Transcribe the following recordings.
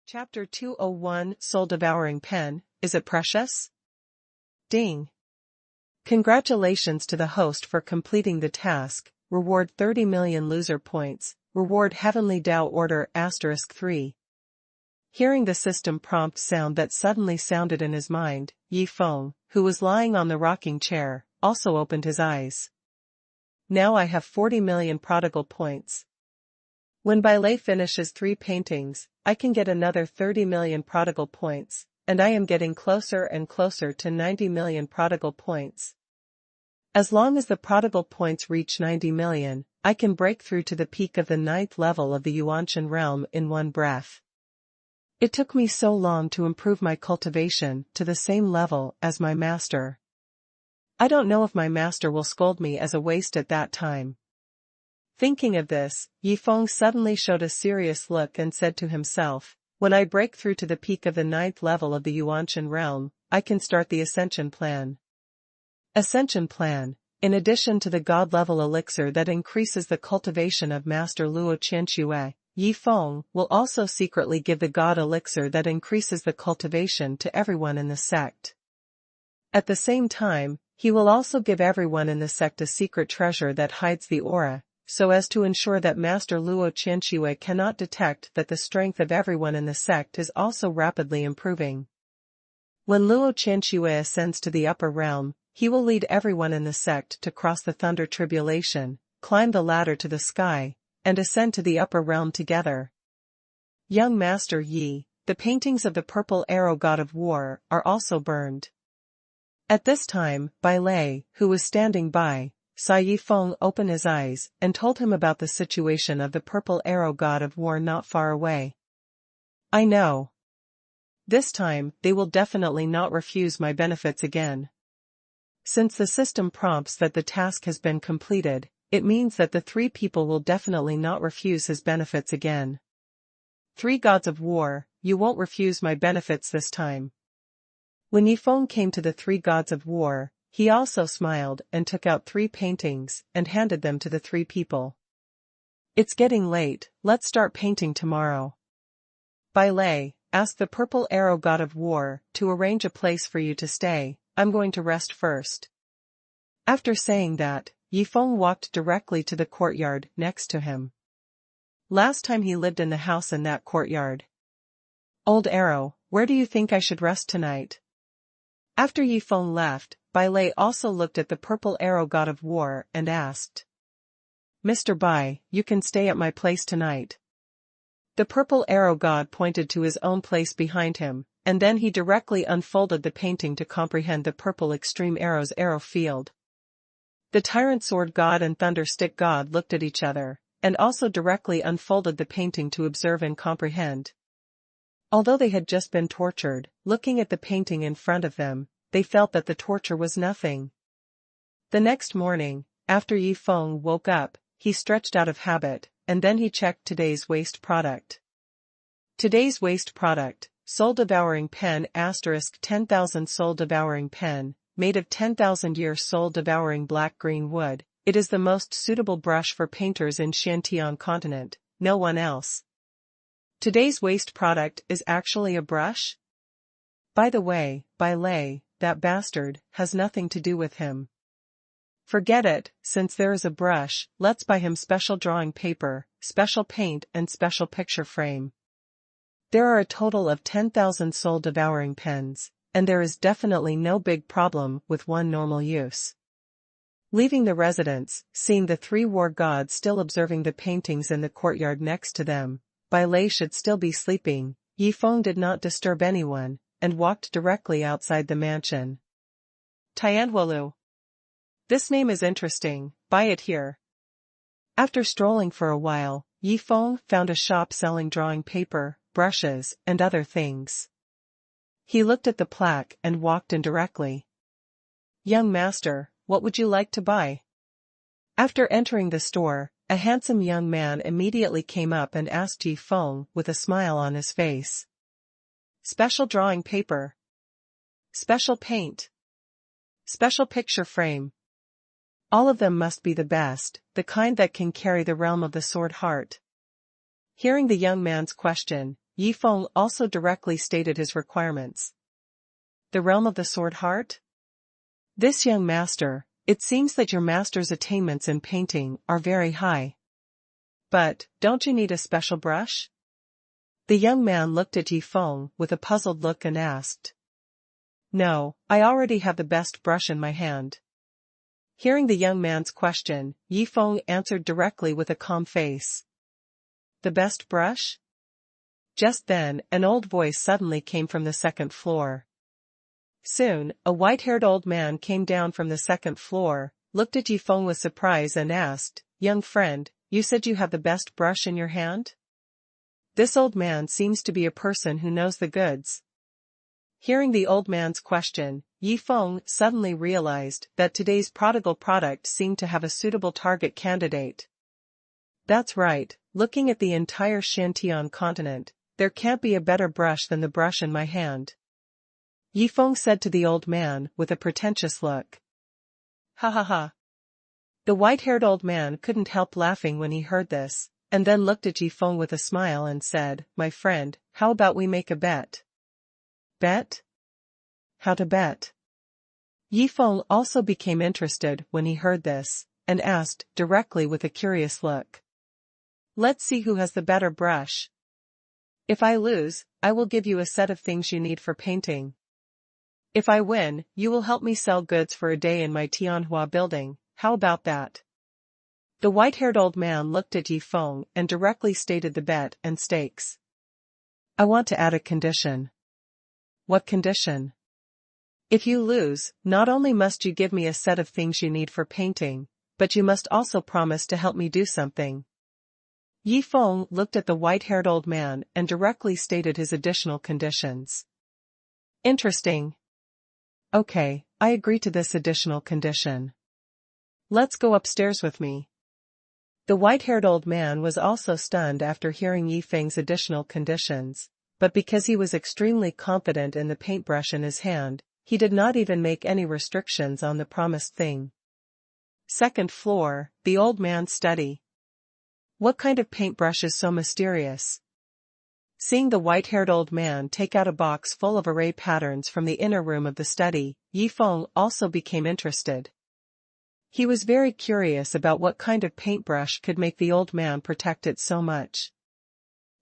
Chapter 201 Soul-Devouring Pen, Is It Precious? Ding! Congratulations to the host for completing the task, reward 30 million loser points, reward Heavenly Tao Order *3. Hearing the system prompt sound that suddenly sounded in his mind, Yi Feng, who was lying on the rocking chair, also opened his eyes. Now I have 40 million prodigal points. When Bailei finishes 3 paintings, I can get another 30 million prodigal points, and I am getting closer and closer to 90 million prodigal points. As long as the prodigal points reach 90 million, I can break through to the peak of the 9th level of the Yuanshan realm in one breath. It took me so long to improve my cultivation to the same level as my master. I don't know if my master will scold me as a waste at that time. Thinking of this, Yi Feng suddenly showed a serious look and said to himself, when I break through to the peak of the 9th level of the Yuanshan realm, I can start the Ascension Plan. Ascension Plan, in addition to the God-level elixir that increases the cultivation of Master Luo Qianxue, Yi Feng will also secretly give the God elixir that increases the cultivation to everyone in the sect. At the same time, he will also give everyone in the sect a secret treasure that hides the aura, so as to ensure that Master Luo Qianxue cannot detect that the strength of everyone in the sect is also rapidly improving. When Luo Qianxue ascends to the upper realm, he will lead everyone in the sect to cross the thunder tribulation, climb the ladder to the sky, and ascend to the upper realm together. Young Master Yi, the paintings of the purple arrow god of war are also burned. At this time, Bailei, who was standing by, saw Yi Feng open his eyes and told him about the situation of the purple arrow god of war not far away. I know. This time, they will definitely not refuse my benefits again. Since the system prompts that the task has been completed, it means that the 3 people will definitely not refuse his benefits again. 3 gods of war, you won't refuse my benefits this time. When Yi Feng came to the 3 gods of war, he also smiled and took out 3 paintings and handed them to the 3 people. It's getting late, let's start painting tomorrow. Bailei, ask the purple arrow god of war to arrange a place for you to stay, I'm going to rest first. After saying that, Yi Feng walked directly to the courtyard next to him. Last time he lived in the house in that courtyard. Old Arrow, where do you think I should rest tonight? After Yi Feng left, Bailei also looked at the purple arrow god of war and asked. Mr. Bai, you can stay at my place tonight. The purple arrow god pointed to his own place behind him, and then he directly unfolded the painting to comprehend the purple extreme arrow's arrow field. The tyrant sword god and thunder stick god looked at each other, and also directly unfolded the painting to observe and comprehend. Although they had just been tortured, looking at the painting in front of them, they felt that the torture was nothing. The next morning, after Yi Feng woke up, he stretched out of habit, and then he checked today's waste product. Today's waste product, soul-devouring pen *10,000 soul-devouring pen, made of 10,000-year soul-devouring black-green wood. It is the most suitable brush for painters in Shantian continent, no one else. Today's waste product is actually a brush? By the way, Bailei, that bastard, has nothing to do with him. Forget it, since there is a brush, let's buy him special drawing paper, special paint and special picture frame. There are a total of 10,000 soul-devouring pens, and there is definitely no big problem with one normal use. Leaving the residence, seeing the 3 war gods still observing the paintings in the courtyard next to them, Bailei should still be sleeping, Yi Feng did not disturb anyone, and walked directly outside the mansion. Tianhen. This name is interesting, buy it here. After strolling for a while, Yi Feng found a shop selling drawing paper, brushes, and other things. He looked at the plaque and walked in directly. Young master, what would you like to buy? After entering the store, a handsome young man immediately came up and asked Yi Feng with a smile on his face. Special drawing paper. Special paint. Special picture frame. All of them must be the best, the kind that can carry the realm of the sword heart. Hearing the young man's question, Yifeng also directly stated his requirements. The realm of the sword heart? This young master, it seems that your master's attainments in painting are very high. But, don't you need a special brush? The young man looked at Yifeng with a puzzled look and asked. No, I already have the best brush in my hand. Hearing the young man's question, Yifeng answered directly with a calm face. The best brush? Just then, an old voice suddenly came from the second floor. Soon, a white-haired old man came down from the second floor, looked at Yifeng with surprise and asked, Young friend, you said you have the best brush in your hand? This old man seems to be a person who knows the goods. Hearing the old man's question, Yifeng suddenly realized that today's prodigal product seemed to have a suitable target candidate. That's right, looking at the entire Tianhen continent, there can't be a better brush than the brush in my hand. Yifeng said to the old man with a pretentious look. Ha ha ha. The white-haired old man couldn't help laughing when he heard this, and then looked at Yifeng with a smile and said, My friend, how about we make a bet? Bet? How to bet? Yifeng also became interested when he heard this, and asked directly with a curious look. Let's see who has the better brush. If I lose, I will give you a set of things you need for painting. If I win, you will help me sell goods for a day in my Tianhua building, how about that? The white-haired old man looked at Yifeng and directly stated the bet and stakes. I want to add a condition. What condition? If you lose, not only must you give me a set of things you need for painting, but you must also promise to help me do something. Yifeng looked at the white-haired old man and directly stated his additional conditions. Interesting. Okay, I agree to this additional condition. Let's go upstairs with me. The white-haired old man was also stunned after hearing Yifeng's additional conditions, but because he was extremely confident in the paintbrush in his hand, he did not even make any restrictions on the promised thing. Second floor, the old man's study. What kind of paintbrush is so mysterious? Seeing the white-haired old man take out a box full of array patterns from the inner room of the study, Yifeng also became interested. He was very curious about what kind of paintbrush could make the old man protect it so much.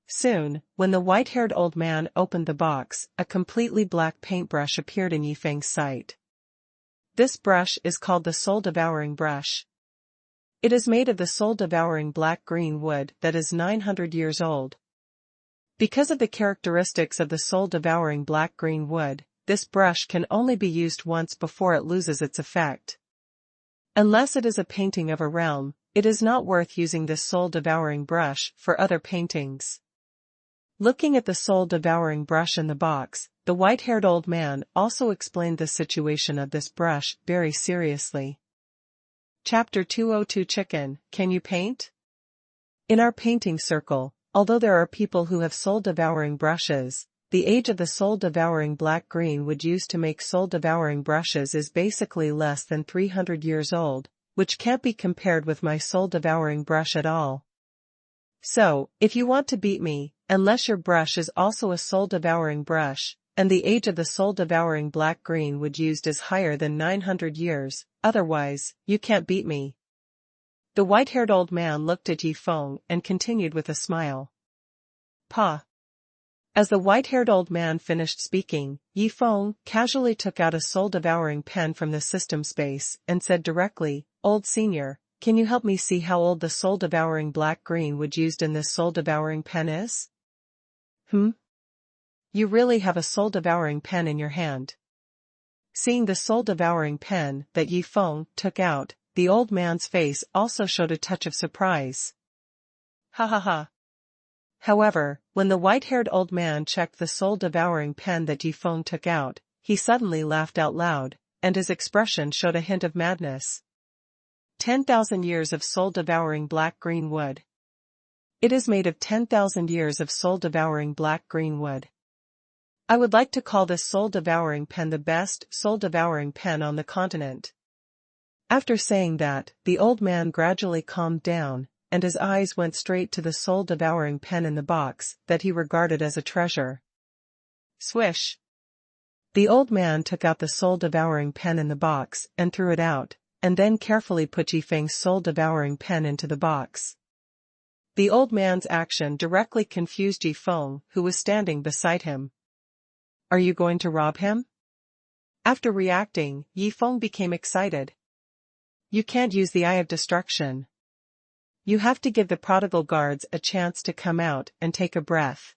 Soon, when the white-haired old man opened the box, a completely black paintbrush appeared in Yifeng's sight. This brush is called the soul-devouring brush. It is made of the soul-devouring black-green wood that is 900 years old. Because of the characteristics of the soul-devouring black-green wood, this brush can only be used once before it loses its effect. Unless it is a painting of a realm, it is not worth using this soul-devouring brush for other paintings. Looking at the soul-devouring brush in the box, the white-haired old man also explained the situation of this brush very seriously. Chapter 202 Chicken, Can You Paint? In our painting circle, although there are people who have soul-devouring brushes, the age of the soul-devouring black-green wood used to make soul-devouring brushes is basically less than 300 years old, which can't be compared with my soul-devouring brush at all. So, if you want to beat me, unless your brush is also a soul-devouring brush, and the age of the soul-devouring black-green wood used is higher than 900 years, otherwise, you can't beat me. The white-haired old man looked at Yifeng and continued with a smile. Pa. As the white-haired old man finished speaking, Yifeng casually took out a soul-devouring pen from the system space and said directly, Old Senior, can you help me see how old the soul-devouring black-green wood used in this soul-devouring pen is? You really have a soul-devouring pen in your hand. Seeing the soul-devouring pen that Yifeng took out, the old man's face also showed a touch of surprise. Ha ha ha. However, when the white-haired old man checked the soul-devouring pen that Yifeng took out, he suddenly laughed out loud, and his expression showed a hint of madness. 10,000 years of soul-devouring black-green wood. It is made of 10,000 years of soul-devouring black-green wood. I would like to call this soul-devouring pen the best soul-devouring pen on the continent. After saying that, the old man gradually calmed down, and his eyes went straight to the soul-devouring pen in the box that he regarded as a treasure. Swish! The old man took out the soul-devouring pen in the box and threw it out, and then carefully put Yifeng's soul-devouring pen into the box. The old man's action directly confused Yifeng, who was standing beside him. Are you going to rob him? After reacting, Yifeng became excited. You can't use the Eye of Destruction. You have to give the prodigal guards a chance to come out and take a breath.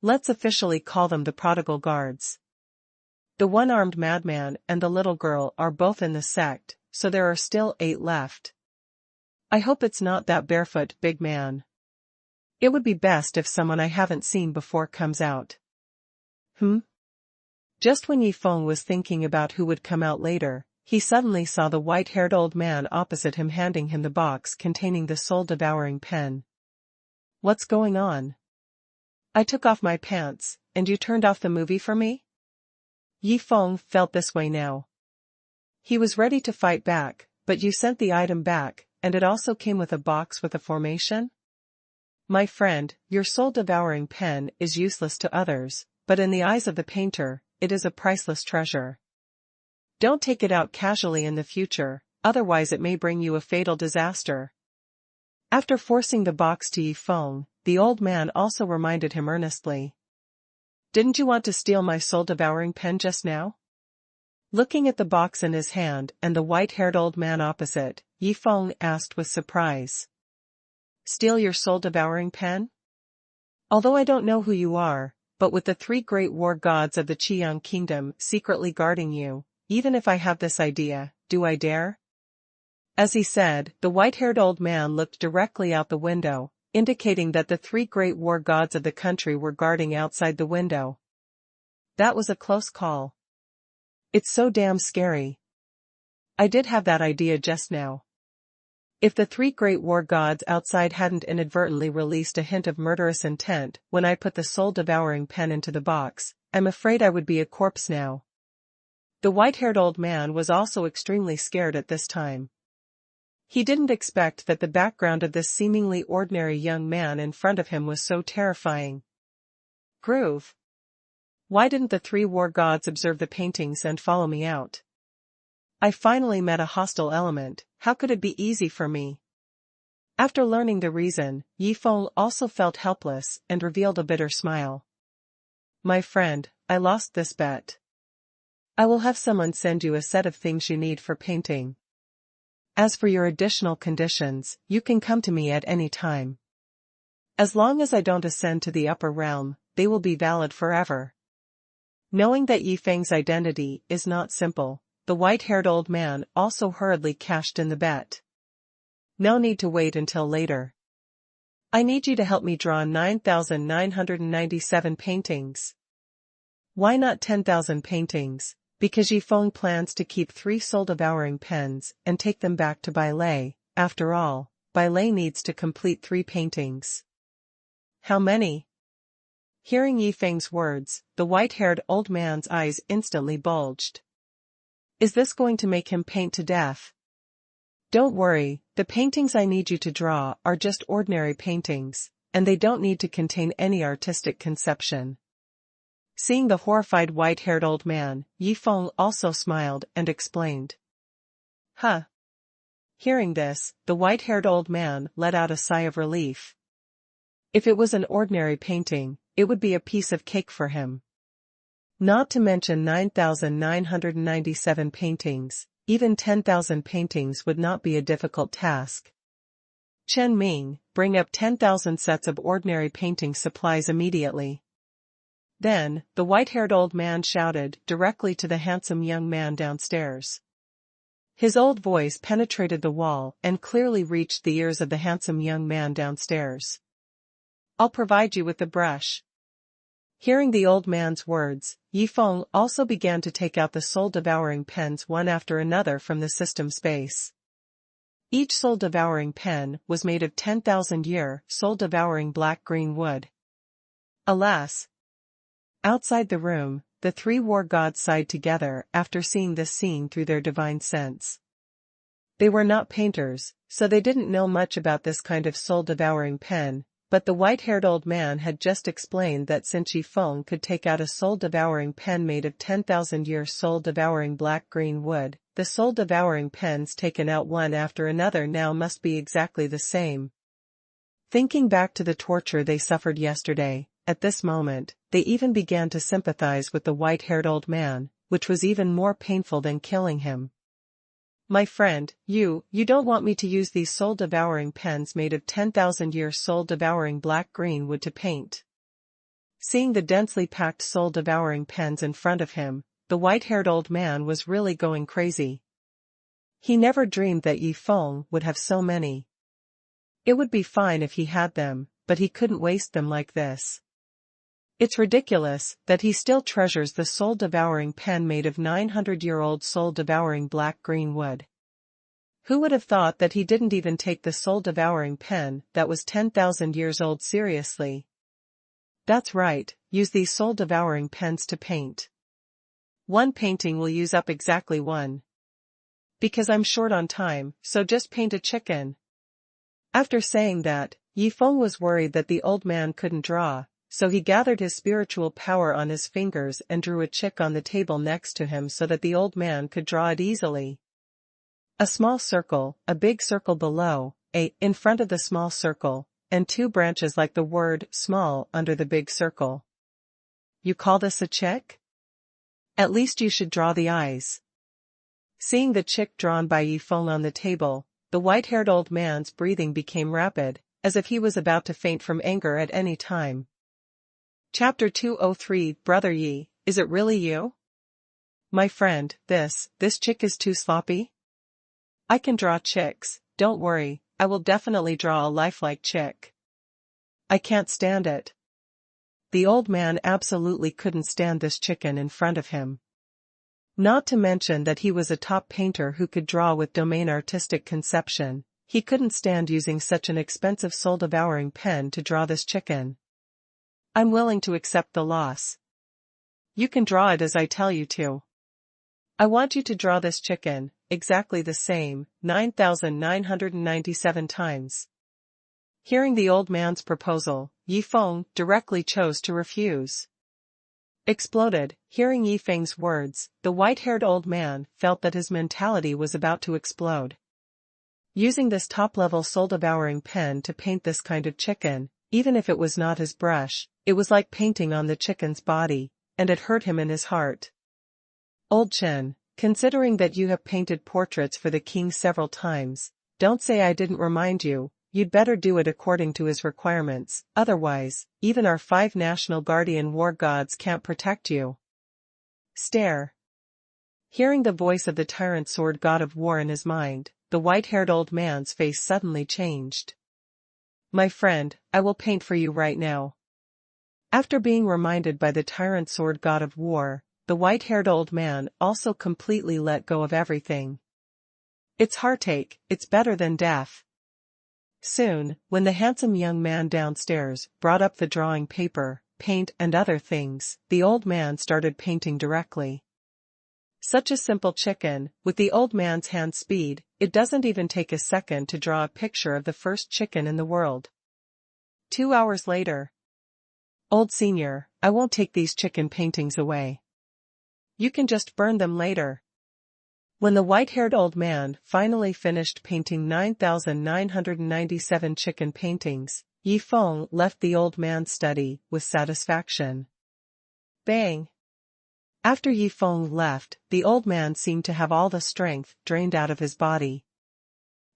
Let's officially call them the prodigal guards. The one-armed madman and the little girl are both in the sect, so there are still 8 left. I hope it's not that barefoot big man. It would be best if someone I haven't seen before comes out. Just when Yifeng was thinking about who would come out later, he suddenly saw the white-haired old man opposite him handing him the box containing the soul-devouring pen. What's going on? I took off my pants, and you turned off the movie for me? Yifeng felt this way now. He was ready to fight back, but you sent the item back, and it also came with a box with a formation? My friend, your soul-devouring pen is useless to others, but in the eyes of the painter, it is a priceless treasure. Don't take it out casually in the future, otherwise it may bring you a fatal disaster. After forcing the box to Yifeng, the old man also reminded him earnestly. Didn't you want to steal my soul-devouring pen just now? Looking at the box in his hand and the white-haired old man opposite, Yifeng asked with surprise. Steal your soul-devouring pen? Although I don't know who you are, but with the 3 great war gods of the Qiang kingdom secretly guarding you, even if I have this idea, do I dare? As he said, the white-haired old man looked directly out the window, indicating that the 3 great war gods of the country were guarding outside the window. That was a close call. It's so damn scary. I did have that idea just now. If the 3 great war gods outside hadn't inadvertently released a hint of murderous intent when I put the soul-devouring pen into the box, I'm afraid I would be a corpse now. The white-haired old man was also extremely scared at this time. He didn't expect that the background of this seemingly ordinary young man in front of him was so terrifying. Groove. Why didn't the 3 war gods observe the paintings and follow me out? I finally met a hostile element, how could it be easy for me? After learning the reason, Yifeng also felt helpless and revealed a bitter smile. My friend, I lost this bet. I will have someone send you a set of things you need for painting. As for your additional conditions, you can come to me at any time. As long as I don't ascend to the upper realm, they will be valid forever. Knowing that Yifeng's identity is not simple, the white-haired old man also hurriedly cashed in the bet. No need to wait until later. I need you to help me draw 9,997 paintings. Why not 10,000 paintings? Because Yifeng plans to keep 3 soul-devouring pens and take them back to Bailey. After all, Bailey needs to complete 3 paintings. How many? Hearing Yifeng's words, the white-haired old man's eyes instantly bulged. Is this going to make him paint to death? Don't worry, the paintings I need you to draw are just ordinary paintings, and they don't need to contain any artistic conception. Seeing the horrified white-haired old man, Yifeng also smiled and explained. Huh. Hearing this, the white-haired old man let out a sigh of relief. If it was an ordinary painting, it would be a piece of cake for him. Not to mention 9,997 paintings, even 10,000 paintings would not be a difficult task. Chen Ming, bring up 10,000 sets of ordinary painting supplies immediately. Then, the white-haired old man shouted directly to the handsome young man downstairs. His old voice penetrated the wall and clearly reached the ears of the handsome young man downstairs. I'll provide you with the brush. Hearing the old man's words, Yifeng also began to take out the soul-devouring pens one after another from the system space. Each soul-devouring pen was made of 10,000-year, soul-devouring black-green wood. Alas! Outside the room, the 3 war gods sighed together after seeing this scene through their divine sense. They were not painters, so they didn't know much about this kind of soul-devouring pen, but the white-haired old man had just explained that since Yifeng could take out a soul-devouring pen made of 10,000-year soul-devouring black-green wood, the soul-devouring pens taken out one after another now must be exactly the same. Thinking back to the torture they suffered yesterday, at this moment, they even began to sympathize with the white-haired old man, which was even more painful than killing him. My friend, you don't want me to use these soul-devouring pens made of 10,000-year soul-devouring black-green wood to paint. Seeing the densely packed soul-devouring pens in front of him, the white-haired old man was really going crazy. He never dreamed that Yifeng would have so many. It would be fine if he had them, but he couldn't waste them like this. It's ridiculous that he still treasures the soul-devouring pen made of 900-year-old soul-devouring black-green wood. Who would have thought that he didn't even take the soul-devouring pen that was 10,000 years old seriously? That's right, use these soul-devouring pens to paint. One painting will use up exactly one. Because I'm short on time, so just paint a chicken. After saying that, Yifeng was worried that the old man couldn't draw, so he gathered his spiritual power on his fingers and drew a chick on the table next to him so that the old man could draw it easily. A small circle, a big circle below, in front of the small circle, and two branches like the word small under the big circle. You call this a chick? At least you should draw the eyes. Seeing the chick drawn by Yifeng on the table, the white-haired old man's breathing became rapid, as if he was about to faint from anger at any time. Chapter 203 Brother Yi, is it really you? My friend, this chick is too sloppy? I can draw chicks, don't worry, I will definitely draw a lifelike chick. I can't stand it. The old man absolutely couldn't stand this chicken in front of him. Not to mention that he was a top painter who could draw with domain artistic conception, he couldn't stand using such an expensive soul-devouring pen to draw this chicken. I'm willing to accept the loss. You can draw it as I tell you to. I want you to draw this chicken, exactly the same, 9,997 times. Hearing the old man's proposal, Yifeng directly chose to refuse. Exploded, hearing Yifeng's words, the white-haired old man felt that his mentality was about to explode. Using this top-level soul-devouring pen to paint this kind of chicken, even if it was not his brush, it was like painting on the chicken's body, and it hurt him in his heart. Old Chen, considering that you have painted portraits for the king several times, don't say I didn't remind you, you'd better do it according to his requirements, otherwise, even our 5 national guardian war gods can't protect you. Stare. Hearing the voice of the tyrant sword god of war in his mind, the white-haired old man's face suddenly changed. My friend, I will paint for you right now. After being reminded by the tyrant sword god of war, the white-haired old man also completely let go of everything. It's heartache, it's better than death. Soon, when the handsome young man downstairs brought up the drawing paper, paint and other things, the old man started painting directly. Such a simple chicken, with the old man's hand speed, it doesn't even take a second to draw a picture of the first chicken in the world. 2 hours later. Old senior, I won't take these chicken paintings away. You can just burn them later. When the white-haired old man finally finished painting 9,997 chicken paintings, Yifeng left the old man's study with satisfaction. Bang! After Yifeng left, the old man seemed to have all the strength drained out of his body.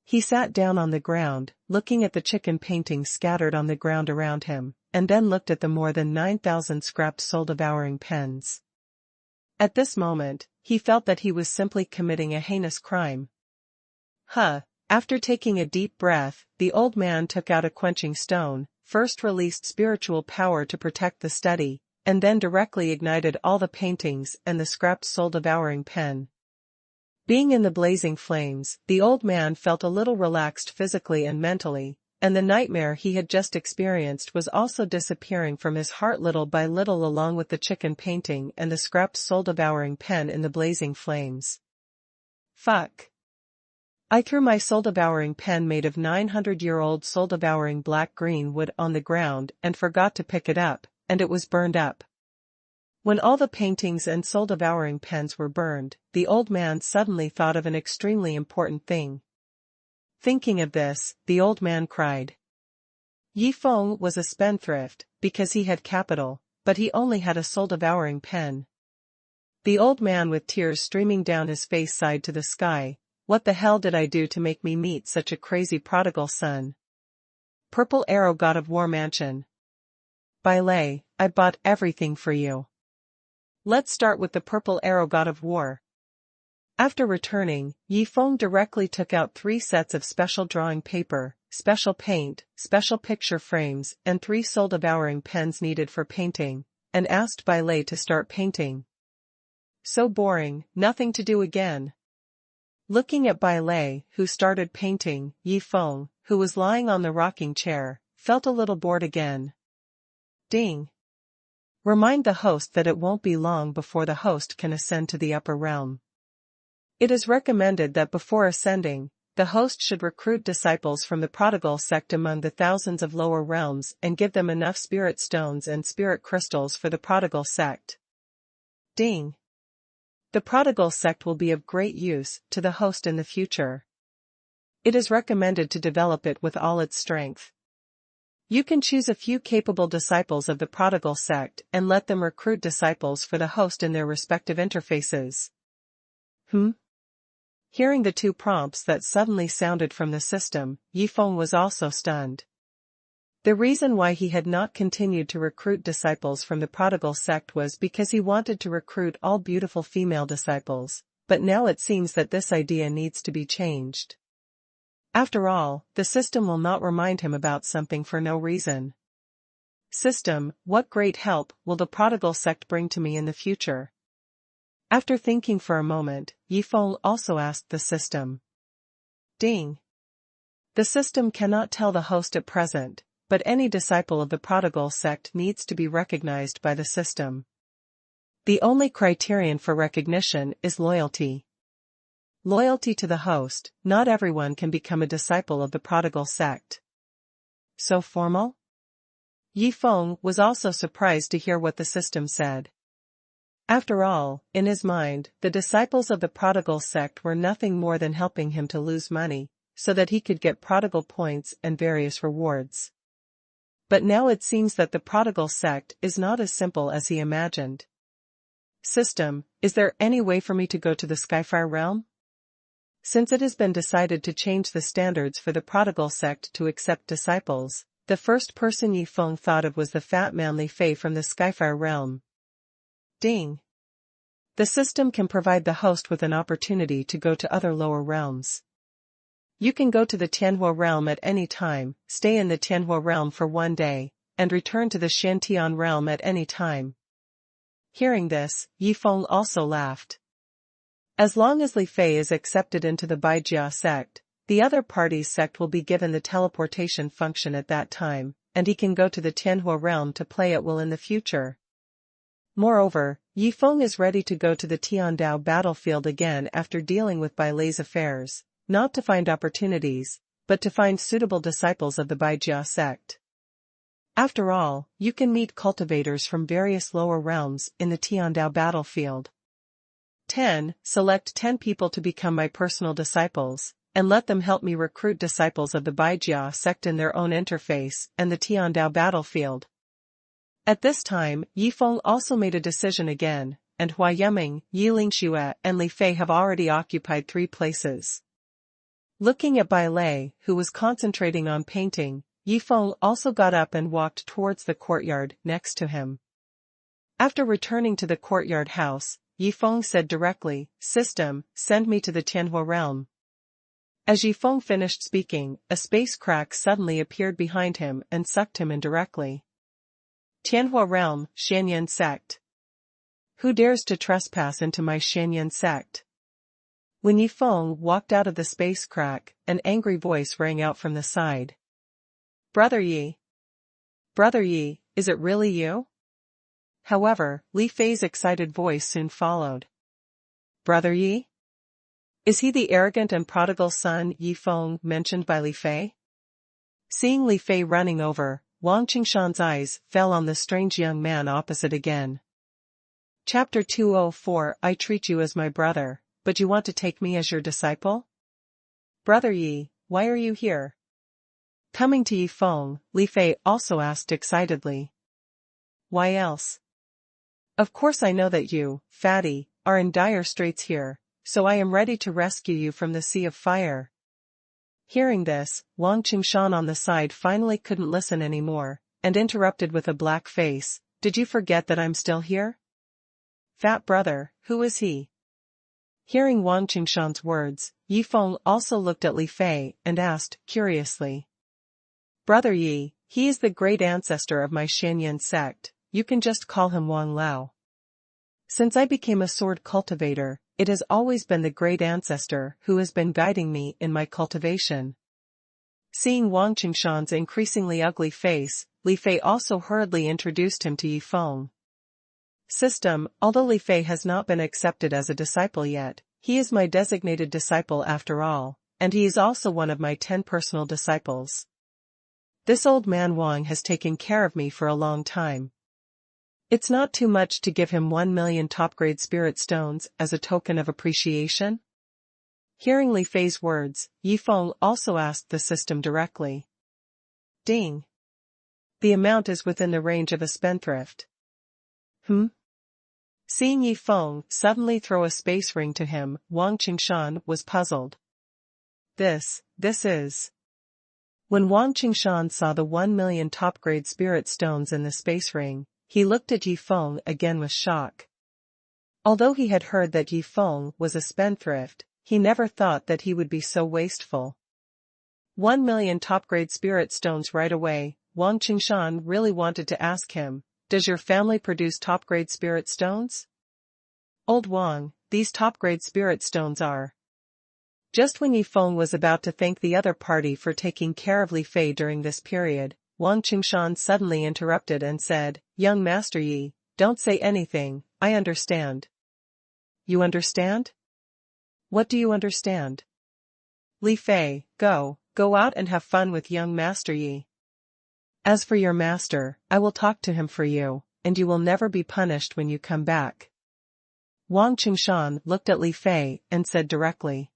He sat down on the ground, looking at the chicken paintings scattered on the ground around him, and then looked at the more than 9,000 scrapped soul-devouring pens. At this moment, he felt that he was simply committing a heinous crime. After taking a deep breath, the old man took out a quenching stone, first released spiritual power to protect the study, and then directly ignited all the paintings and the scrapped soul-devouring pen. Being in the blazing flames, the old man felt a little relaxed physically and mentally, and the nightmare he had just experienced was also disappearing from his heart little by little along with the chicken painting and the scrapped soul-devouring pen in the blazing flames. Fuck. I threw my soul-devouring pen made of 900-year-old soul-devouring black-green wood on the ground and forgot to pick it up, and it was burned up. When all the paintings and soul-devouring pens were burned, the old man suddenly thought of an extremely important thing. Thinking of this, the old man cried. Yi Feng was a spendthrift, because he had capital, but he only had a soul-devouring pen. The old man with tears streaming down his face sighed to the sky, "What the hell did I do to make me meet such a crazy prodigal son?" Purple Arrow God of War Mansion. Bailey, I bought everything for you. Let's start with the Purple Arrow God of War. After returning, Yi Feng directly took out 3 sets of special drawing paper, special paint, special picture frames, and 3 soul-devouring pens needed for painting, and asked Bailey to start painting. So boring, nothing to do again. Looking at Bailey, who started painting, Yi Feng, who was lying on the rocking chair, felt a little bored again. Ding. Remind the host that it won't be long before the host can ascend to the upper realm. It is recommended that before ascending, the host should recruit disciples from the prodigal sect among the thousands of lower realms and give them enough spirit stones and spirit crystals for the prodigal sect. Ding. The prodigal sect will be of great use to the host in the future. It is recommended to develop it with all its strength. You can choose a few capable disciples of the prodigal sect and let them recruit disciples for the host in their respective interfaces. Hearing the 2 prompts that suddenly sounded from the system, Yi Feng was also stunned. The reason why he had not continued to recruit disciples from the prodigal sect was because he wanted to recruit all beautiful female disciples, but now it seems that this idea needs to be changed. After all, the system will not remind him about something for no reason. System, what great help will the prodigal sect bring to me in the future? After thinking for a moment, Yi Feng also asked the system. Ding. The system cannot tell the host at present, but any disciple of the prodigal sect needs to be recognized by the system. The only criterion for recognition is loyalty. Loyalty to the host. Not everyone can become a disciple of the prodigal sect. So formal? Yi Feng was also surprised to hear what the system said. After all, in his mind, the disciples of the prodigal sect were nothing more than helping him to lose money, so that he could get prodigal points and various rewards. But now it seems that the prodigal sect is not as simple as he imagined. System, is there any way for me to go to the Skyfire realm? Since it has been decided to change the standards for the prodigal sect to accept disciples, the first person Yi Feng thought of was the fat man Li Fei from the Skyfire realm. Ding. The system can provide the host with an opportunity to go to other lower realms. You can go to the Tianhen realm at any time, stay in the Tianhen realm for 1 day, and return to the Shantian realm at any time. Hearing this, Yi Feng also laughed. As long as Li Fei is accepted into the Baijia sect, the other party's sect will be given the teleportation function at that time, and he can go to the Tianhen realm to play at will in the future. Moreover, Yi Feng is ready to go to the Tiandao battlefield again after dealing with Bailei's affairs, not to find opportunities, but to find suitable disciples of the Baijia sect. After all, you can meet cultivators from various lower realms in the Tiandao battlefield. 10. Select 10 people to become my personal disciples, and let them help me recruit disciples of the Baijia sect in their own interface and the Tiandao battlefield. At this time, Yi Feng also made a decision again, and Hua Yiming, Yi Lingxue, and Li Fei have already occupied 3 places. Looking at Bai Lei, who was concentrating on painting, Yi Feng also got up and walked towards the courtyard next to him. After returning to the courtyard house, Yi Feng said directly, "System, send me to the Tianhen realm." As Yi Feng finished speaking, a space crack suddenly appeared behind him and sucked him in directly. Tianhen realm, Shanyan sect. Who dares to trespass into my Shanyan sect? When Yi Feng walked out of the space crack, an angry voice rang out from the side. Brother Yi. Brother Yi, is it really you? However, Li Fei's excited voice soon followed. Brother Yi? Is he the arrogant and prodigal son Yifeng mentioned by Li Fei? Seeing Li Fei running over, Wang Qingshan's eyes fell on the strange young man opposite again. Chapter 204 I treat you as my brother, but you want to take me as your disciple? Brother Yi, why are you here? Coming to Yifeng, Li Fei also asked excitedly. Why else? Of course I know that you, fatty, are in dire straits here, so I am ready to rescue you from the sea of fire. Hearing this, Wang Qingshan on the side finally couldn't listen anymore, and interrupted with a black face, Did you forget that I'm still here? Fat brother, who is he? Hearing Wang Qingshan's words, Yifeng also looked at Li Fei and asked, curiously. Brother Yi, he is the great ancestor of my Tianhen sect, you can just call him Wang Lao. Since I became a sword cultivator, it has always been the great ancestor who has been guiding me in my cultivation. Seeing Wang Qingshan's increasingly ugly face, Li Fei also hurriedly introduced him to Yifeng. System, although Li Fei has not been accepted as a disciple yet, he is my designated disciple after all, and he is also one of my 10 personal disciples. This old man Wang has taken care of me for a long time. It's not too much to give him 1 million top-grade spirit stones as a token of appreciation? Hearing Li Fei's words, Yifeng also asked the system directly. Ding. The amount is within the range of a spendthrift. Seeing Yifeng suddenly throw a space ring to him, Wang Qingshan was puzzled. This is... When Wang Qingshan saw the 1 million top-grade spirit stones in the space ring, he looked at Yifeng again with shock. Although he had heard that Yifeng was a spendthrift, he never thought that he would be so wasteful. 1 million top-grade spirit stones right away. Wang Qingshan really wanted to ask him, Does your family produce top-grade spirit stones? Old Wang, these top-grade spirit stones are... Just when Yifeng was about to thank the other party for taking care of Li Fei during this period, Wang Qingshan suddenly interrupted and said, Young Master Yi, don't say anything, I understand. You understand? What do you understand? Li Fei, go out and have fun with young Master Yi. As for your master, I will talk to him for you, and you will never be punished when you come back. Wang Qingshan looked at Li Fei and said directly.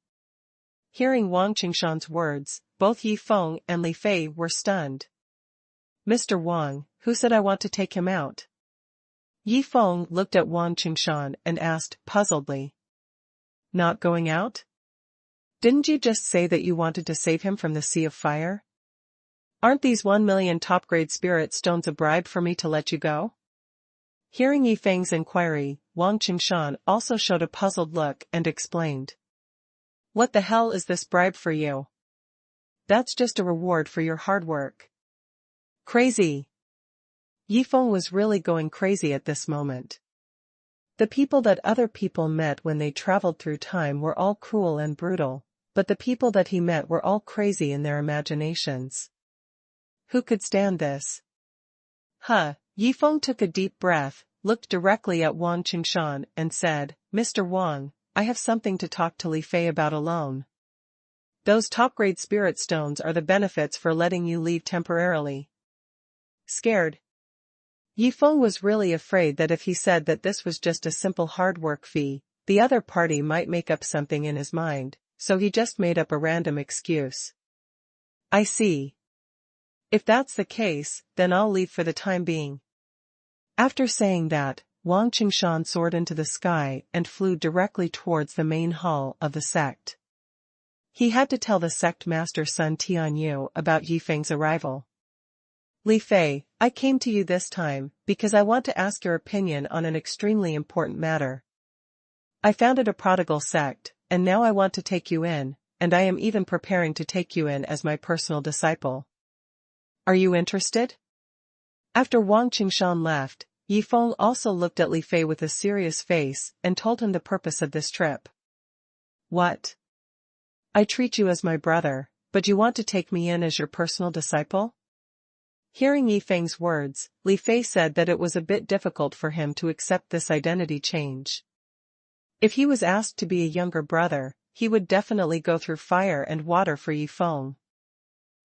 Hearing Wang Qingshan's words, both Yifeng and Li Fei were stunned. Mr. Wang, who said I want to take him out? Yifeng looked at Wang Qingshan and asked, puzzledly. Not going out? Didn't you just say that you wanted to save him from the sea of fire? Aren't these 1 million top-grade spirit stones a bribe for me to let you go? Hearing Yifeng's inquiry, Wang Qingshan also showed a puzzled look and explained. What the hell is this bribe for you? That's just a reward for your hard work. Crazy. Yifeng was really going crazy at this moment. The people that other people met when they traveled through time were all cruel and brutal, but the people that he met were all crazy in their imaginations. Who could stand this? Yifeng took a deep breath, looked directly at Wang Qingshan and said, Mr. Wang, I have something to talk to Li Fei about alone. Those top-grade spirit stones are the benefits for letting you leave temporarily. Scared. Yifeng was really afraid that if he said that this was just a simple hard work fee, the other party might make up something in his mind, so he just made up a random excuse. I see. If that's the case, then I'll leave for the time being. After saying that, Wang Qingshan soared into the sky and flew directly towards the main hall of the sect. He had to tell the sect master's son Tianhen about Yifeng's arrival. Li Fei, I came to you this time because I want to ask your opinion on an extremely important matter. I founded a prodigal sect, and now I want to take you in, and I am even preparing to take you in as my personal disciple. Are you interested? After Wang Qingshan left, Yifeng also looked at Li Fei with a serious face and told him the purpose of this trip. What? I treat you as my brother, but you want to take me in as your personal disciple? Hearing Yifeng's words, Li Fei said that it was a bit difficult for him to accept this identity change. If he was asked to be a younger brother, he would definitely go through fire and water for Yifeng.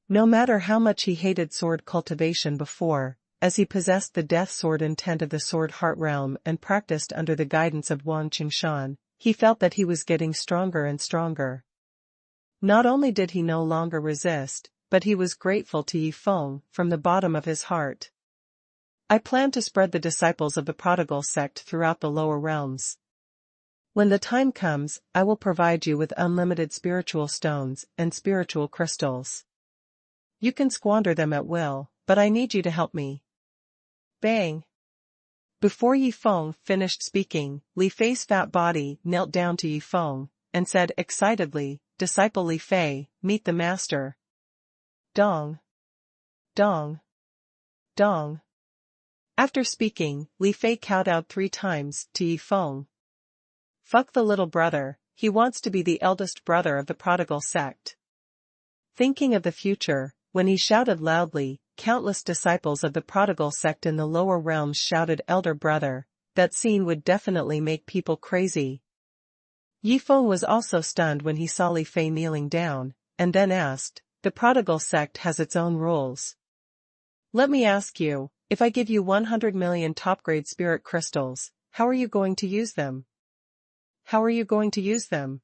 No matter how much he hated sword cultivation before, as he possessed the death sword intent of the sword heart realm and practiced under the guidance of Wang Qingshan, he felt that he was getting stronger and stronger. Not only did he no longer resist, but he was grateful to Yifeng from the bottom of his heart. I plan to spread the disciples of the prodigal sect throughout the lower realms. When the time comes, I will provide you with unlimited spiritual stones and spiritual crystals. You can squander them at will, but I need you to help me. Bang! Before Yifeng finished speaking, Li Fei's fat body knelt down to Yifeng and said excitedly, "Disciple Li Fei, meet the master." Dong! Dong! Dong! After speaking, Li Fei kowtowed 3 times to Yifeng. Fuck the little brother, he wants to be the eldest brother of the prodigal sect. Thinking of the future, when he shouted loudly, countless disciples of the prodigal sect in the lower realms shouted elder brother. That scene would definitely make people crazy. Yifeng was also stunned when he saw Li Fei kneeling down, and then asked, "The prodigal sect has its own rules. Let me ask you, if I give you 100 million top-grade spirit crystals, how are you going to use them?" "How are you going to use them?"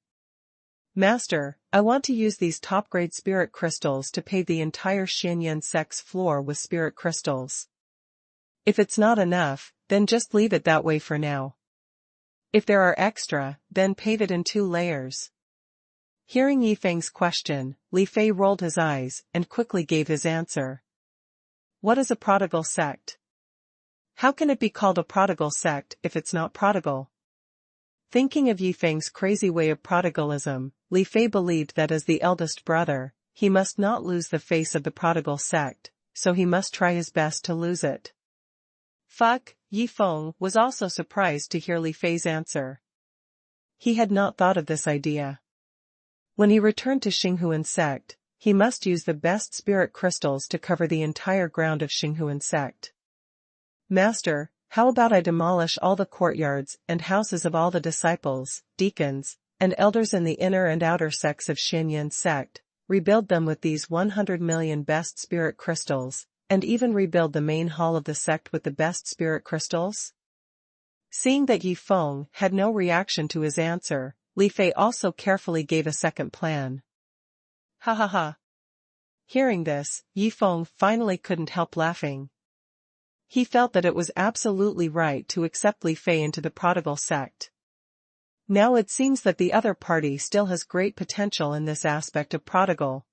"Master, I want to use these top-grade spirit crystals to pave the entire Tianhen sect's floor with spirit crystals. If it's not enough, then just leave it that way for now. If there are extra, then pave it in 2 layers. Hearing Yifeng's question, Li Fei rolled his eyes and quickly gave his answer. "What is a prodigal sect? How can it be called a prodigal sect if it's not prodigal?" Thinking of Yifeng's crazy way of prodigalism, Li Fei believed that as the eldest brother, he must not lose the face of the prodigal sect, so he must try his best to lose it. Fuck, Yifeng was also surprised to hear Li Fei's answer. He had not thought of this idea. When he returned to Xinghuan sect, he must use the best spirit crystals to cover the entire ground of Xinghuan sect. "Master, how about I demolish all the courtyards and houses of all the disciples, deacons, and elders in the inner and outer sects of Xinyan sect, rebuild them with these 100 million best spirit crystals, and even rebuild the main hall of the sect with the best spirit crystals?" Seeing that Yifeng had no reaction to his answer, Li Fei also carefully gave a second plan. Ha ha ha. Hearing this, Yifeng finally couldn't help laughing. He felt that it was absolutely right to accept Li Fei into the prodigal sect. Now it seems that the other party still has great potential in this aspect of prodigal.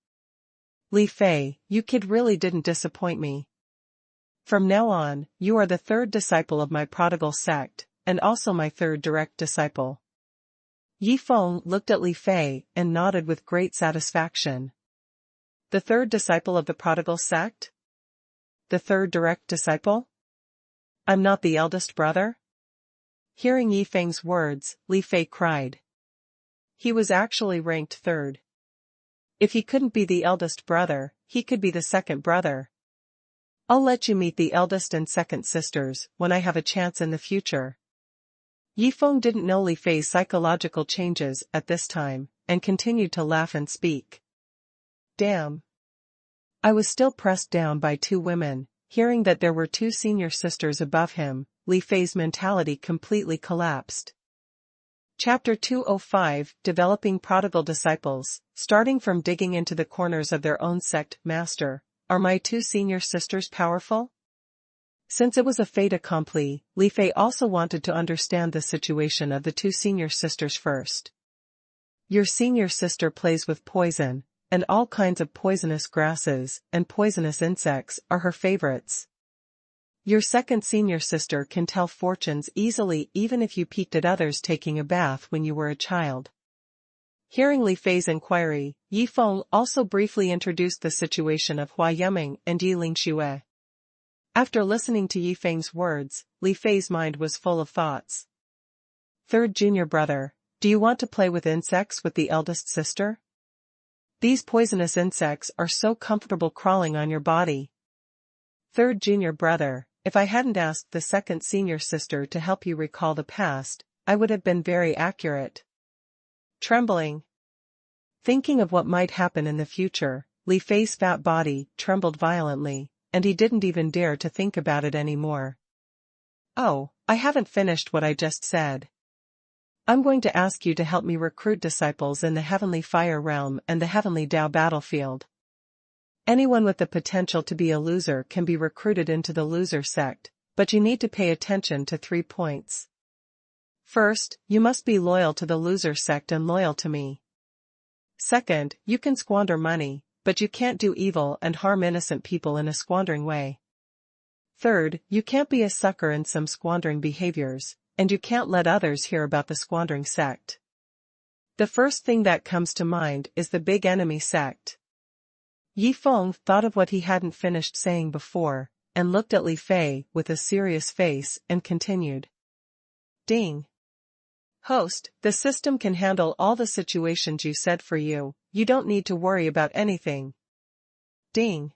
Li Fei, you kid really didn't disappoint me. From now on, you are the 3rd disciple of my prodigal sect, and also my 3rd direct disciple. Yifeng looked at Li Fei and nodded with great satisfaction. The 3rd disciple of the prodigal sect? The 3rd direct disciple? I'm not the eldest brother? Hearing Yifeng's words, Li Fei cried. He was actually ranked 3rd. If he couldn't be the eldest brother, he could be the 2nd brother. I'll let you meet the eldest and 2nd sisters when I have a chance in the future. Yifeng didn't know Li Fei's psychological changes at this time, and continued to laugh and speak. Damn. I was still pressed down by 2 women. Hearing that there were 2 senior sisters above him, Li Fei's mentality completely collapsed. Chapter 205, Developing Prodigal Disciples. Starting from digging into the corners of their own sect. Master, are my 2 senior sisters powerful? Since it was a fait accompli, Li Fei also wanted to understand the situation of the 2 senior sisters first. Your senior sister plays with poison, and all kinds of poisonous grasses and poisonous insects are her favorites. Your 2nd senior sister can tell fortunes easily even if you peeked at others taking a bath when you were a child. Hearing Li Fei's inquiry, Yifeng also briefly introduced the situation of Hua Yuming and Yi Lingxue. After listening to Yifeng's words, Li Fei's mind was full of thoughts. 3rd junior brother, do you want to play with insects with the eldest sister? These poisonous insects are so comfortable crawling on your body. 3rd junior brother, if I hadn't asked the 2nd senior sister to help you recall the past, I would have been very accurate. Trembling. Thinking of what might happen in the future, Li Fei's fat body trembled violently, and he didn't even dare to think about it anymore. Oh, I haven't finished what I just said. I'm going to ask you to help me recruit disciples in the Heavenly Fire Realm and the Heavenly Tao battlefield. Anyone with the potential to be a loser can be recruited into the loser sect, but you need to pay attention to 3 points. First, you must be loyal to the loser sect and loyal to me. Second, you can squander money, but you can't do evil and harm innocent people in a squandering way. Third, you can't be a sucker in some squandering behaviors, and you can't let others hear about the squandering sect. The first thing that comes to mind is the big enemy sect. Yi Feng thought of what he hadn't finished saying before, and looked at Li Fei with a serious face and continued. Ding. Host, the system can handle all the situations you said for you, you don't need to worry about anything. Ding.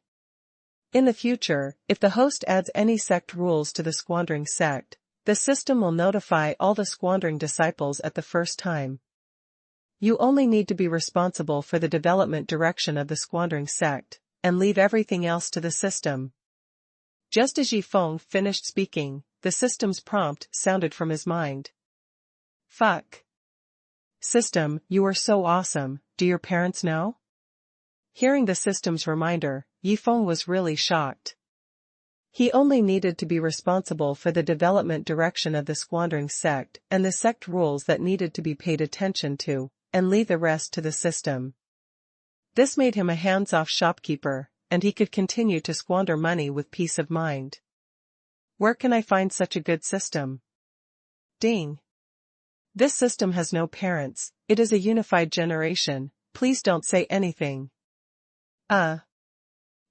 In the future, if the host adds any sect rules to the squandering sect, the system will notify all the squandering disciples at the first time. You only need to be responsible for the development direction of the squandering sect, and leave everything else to the system. Just as Yi Feng finished speaking, the system's prompt sounded from his mind. Fuck. System, you are so awesome, do your parents know? Hearing the system's reminder, Yi Feng was really shocked. He only needed to be responsible for the development direction of the squandering sect and the sect rules that needed to be paid attention to, and leave the rest to the system. This made him a hands-off shopkeeper, and he could continue to squander money with peace of mind. Where can I find such a good system? Ding. This system has no parents, it is a unified generation, please don't say anything.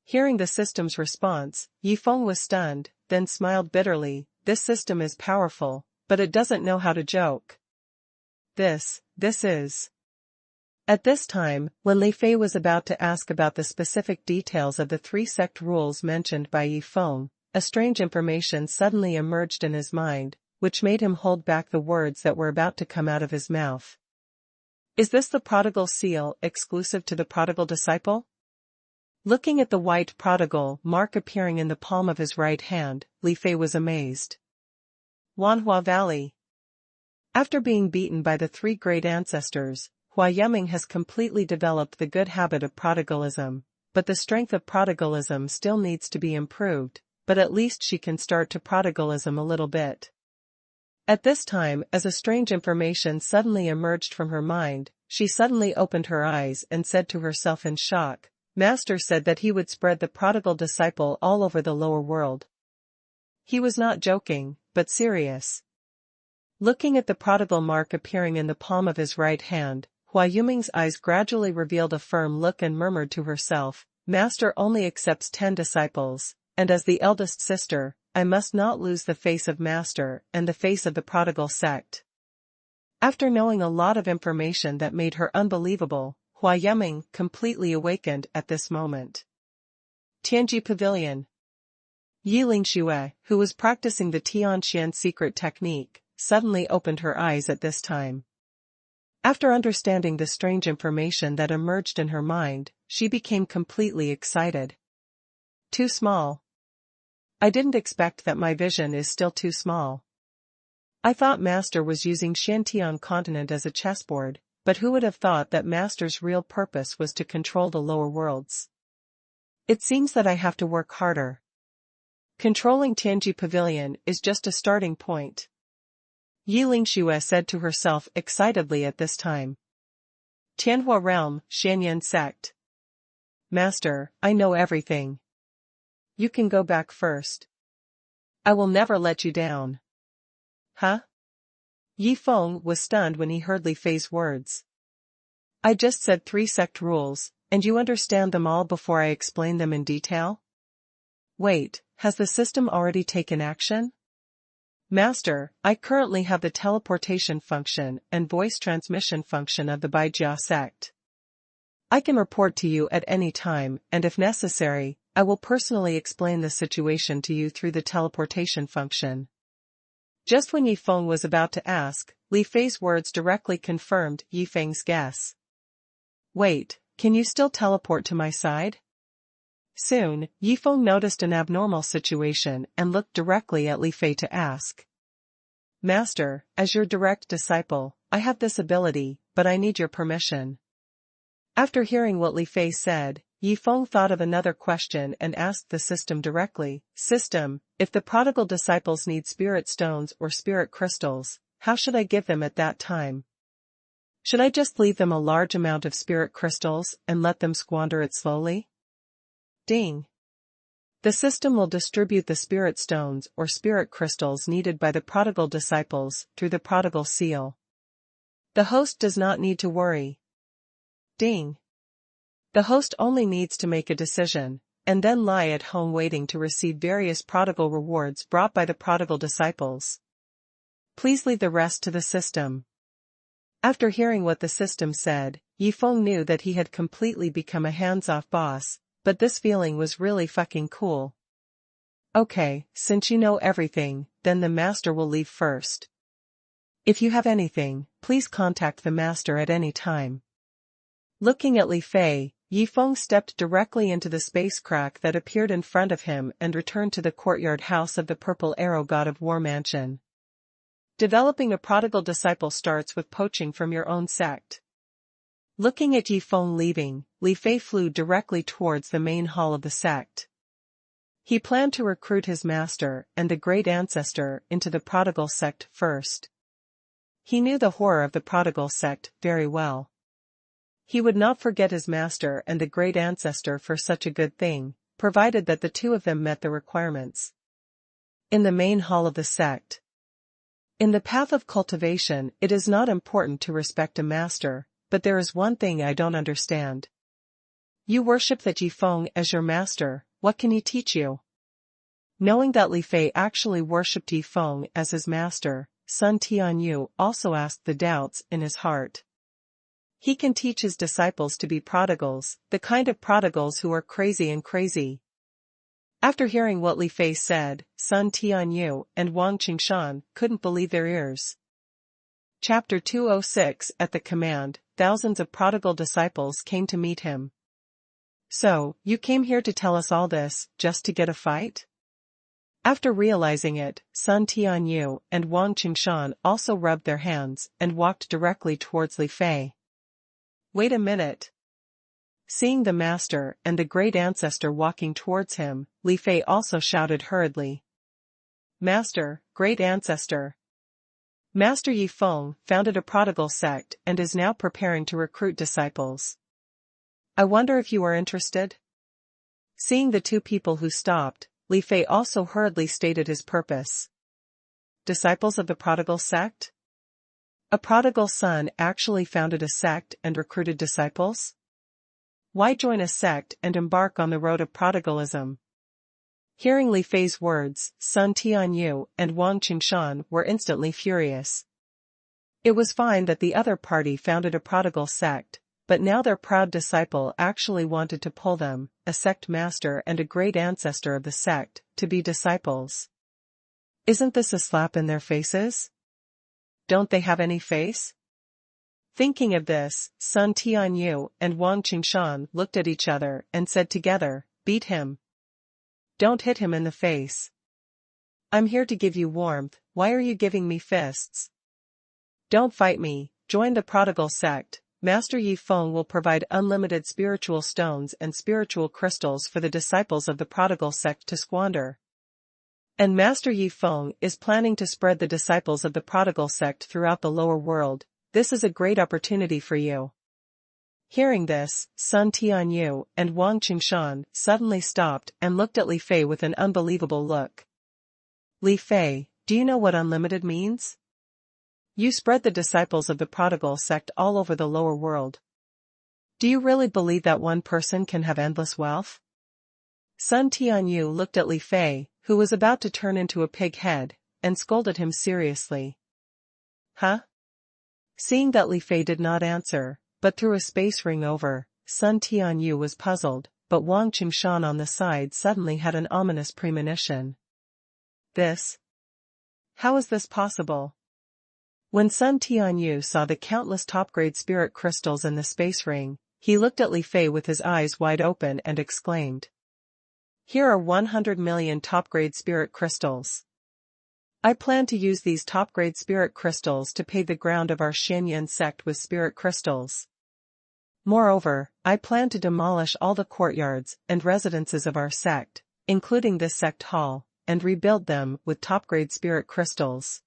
Hearing the system's response, Yi Feng was stunned, then smiled bitterly. This system is powerful, but it doesn't know how to joke. This is. At this time, when Li Fei was about to ask about the specific details of the 3 sect rules mentioned by Yi Feng, a strange information suddenly emerged in his mind, which made him hold back the words that were about to come out of his mouth. Is this the prodigal seal exclusive to the prodigal disciple? Looking at the white prodigal mark appearing in the palm of his right hand, Li Fei was amazed. Wanhua Valley. After being beaten by the 3 great ancestors, Hua Yiming has completely developed the good habit of prodigalism, but the strength of prodigalism still needs to be improved, but at least she can start to prodigalism a little bit. At this time, as a strange information suddenly emerged from her mind, she suddenly opened her eyes and said to herself in shock, Master said that he would spread the prodigal disciple all over the lower world. He was not joking, but serious. Looking at the prodigal mark appearing in the palm of his right hand, Hua Yiming's eyes gradually revealed a firm look and murmured to herself, Master only accepts 10 disciples, and as the eldest sister, I must not lose the face of Master and the face of the prodigal sect. After knowing a lot of information that made her unbelievable, Hua Yiming completely awakened at this moment. Tianji Pavilion. Yi Lingxue, who was practicing the Tianhen secret technique, suddenly opened her eyes at this time. After understanding the strange information that emerged in her mind, she became completely excited. Too small. I didn't expect that my vision is still too small. I thought Master was using Shantian continent as a chessboard, but who would have thought that Master's real purpose was to control the lower worlds? It seems that I have to work harder. Controlling Tianji Pavilion is just a starting point. Yi Lingxue said to herself excitedly at this time. Tianhua Realm, Shanyan Sect. Master, I know everything. You can go back first. I will never let you down. Huh? Yi Feng was stunned when he heard Li Fei's words. I just said 3 sect rules, and you understand them all before I explain them in detail? Wait, has the system already taken action? Master, I currently have the teleportation function and voice transmission function of the Baijia sect. I can report to you at any time, and if necessary, I will personally explain the situation to you through the teleportation function. Just when Yi Feng was about to ask, Li Fei's words directly confirmed Yi Feng's guess. Wait, can you still teleport to my side? Soon, Yifeng noticed an abnormal situation and looked directly at Li Fei to ask. Master, as your direct disciple, I have this ability, but I need your permission. After hearing what Li Fei said, Yifeng thought of another question and asked the system directly. System, if the prodigal disciples need spirit stones or spirit crystals, how should I give them at that time? Should I just leave them a large amount of spirit crystals and let them squander it slowly? Ding. The system will distribute the spirit stones or spirit crystals needed by the prodigal disciples through the prodigal seal. The host does not need to worry. Ding. The host only needs to make a decision, and then lie at home waiting to receive various prodigal rewards brought by the prodigal disciples. Please leave the rest to the system. After hearing what the system said, Yifeng knew that he had completely become a hands-off boss, but this feeling was really fucking cool. Okay, since you know everything, then the master will leave first. If you have anything, please contact the master at any time. Looking at Li Fei, Yifeng stepped directly into the space crack that appeared in front of him and returned to the courtyard house of the Purple Arrow God of War mansion. Developing a prodigal disciple starts with poaching from your own sect. Looking at Yifeng leaving, Li Fei flew directly towards the main hall of the sect. He planned to recruit his master and the great ancestor into the prodigal sect first. He knew the horror of the prodigal sect very well. He would not forget his master and the great ancestor for such a good thing, provided that the two of them met the requirements. In the main hall of the sect. In the path of cultivation, it is not important to respect a master, but there is one thing I don't understand. You worship that Yifeng as your master, what can he teach you? Knowing that Li Fei actually worshipped Yifeng as his master, Sun Tianyu also asked the doubts in his heart. He can teach his disciples to be prodigals, the kind of prodigals who are crazy and crazy. After hearing what Li Fei said, Sun Tianyu and Wang Qingshan couldn't believe their ears. Chapter 206 At the command, thousands of prodigal disciples came to meet him. So, you came here to tell us all this, just to get a fight? After realizing it, Sun Tianyu and Wang Qingshan also rubbed their hands and walked directly towards Li Fei. Wait a minute. Seeing the master and the great ancestor walking towards him, Li Fei also shouted hurriedly. Master, great ancestor. Master Yifeng founded a prodigal sect and is now preparing to recruit disciples. I wonder if you are interested? Seeing the two people who stopped, Li Fei also hurriedly stated his purpose. Disciples of the prodigal sect? A prodigal son actually founded a sect and recruited disciples? Why join a sect and embark on the road of prodigalism? Hearing Li Fei's words, Sun Tianyu and Wang Qingshan were instantly furious. It was fine that the other party founded a prodigal sect, but now their proud disciple actually wanted to pull them, a sect master and a great ancestor of the sect, to be disciples. Isn't this a slap in their faces? Don't they have any face? Thinking of this, Sun Tianyu and Wang Qingshan looked at each other and said together, beat him. Don't hit him in the face. I'm here to give you warmth, why are you giving me fists? Don't fight me, join the prodigal sect. Master Yifeng will provide unlimited spiritual stones and spiritual crystals for the disciples of the prodigal sect to squander. And Master Yifeng is planning to spread the disciples of the prodigal sect throughout the lower world. This is a great opportunity for you. Hearing this, Sun Tianyu and Wang Qingshan suddenly stopped and looked at Li Fei with an unbelievable look. Li Fei, do you know what unlimited means? You spread the disciples of the prodigal sect all over the lower world. Do you really believe that one person can have endless wealth? Sun Tianyu looked at Li Fei, who was about to turn into a pig head, and scolded him seriously. Huh? Seeing that Li Fei did not answer, but threw a space ring over, Sun Tianyu was puzzled, but Wang Qingshan on the side suddenly had an ominous premonition. This? How is this possible? When Sun Tianyu saw the countless top-grade spirit crystals in the space ring, He looked at Li Fei with his eyes wide open and exclaimed. Here are 100 million top-grade spirit crystals. I plan to use these top-grade spirit crystals to pave the ground of our Tianhen sect with spirit crystals. Moreover, I plan to demolish all the courtyards and residences of our sect, including this sect hall, and rebuild them with top-grade spirit crystals.